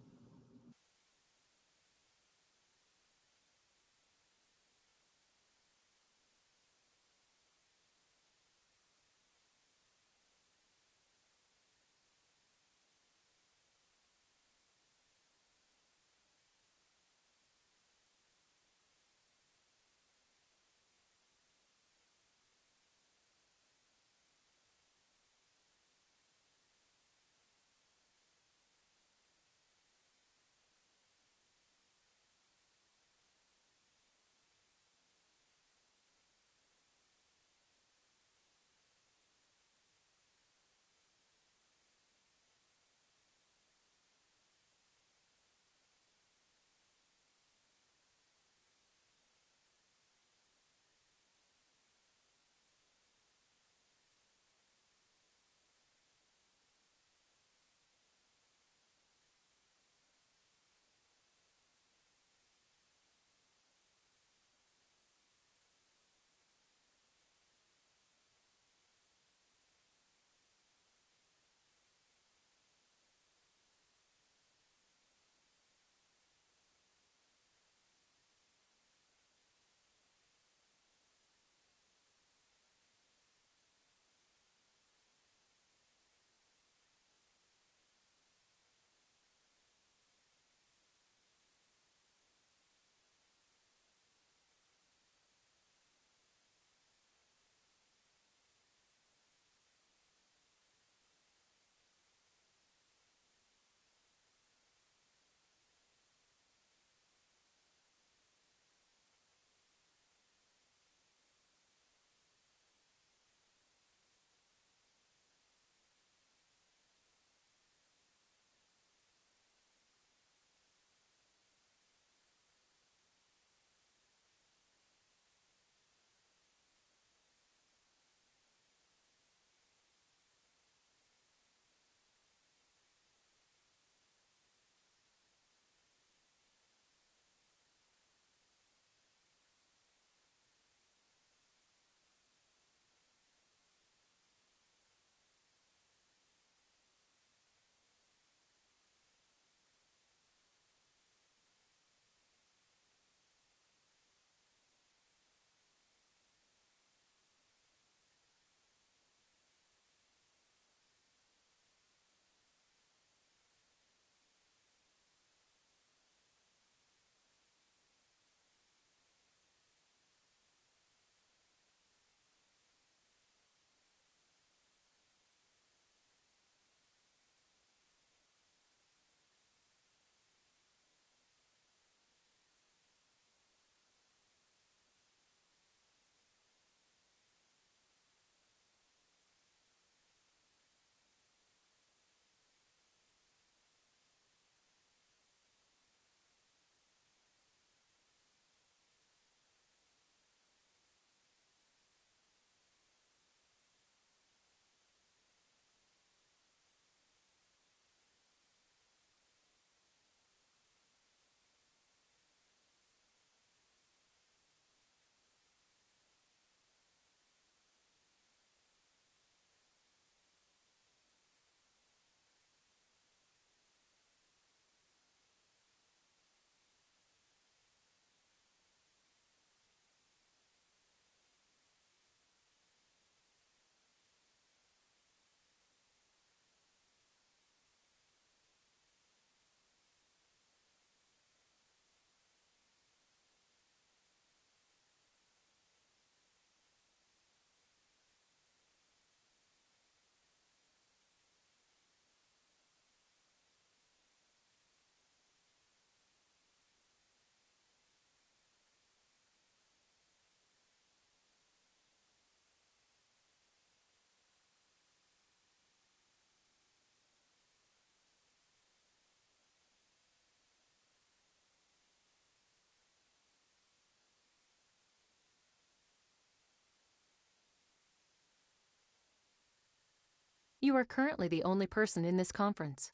E: You are currently the only person in this conference.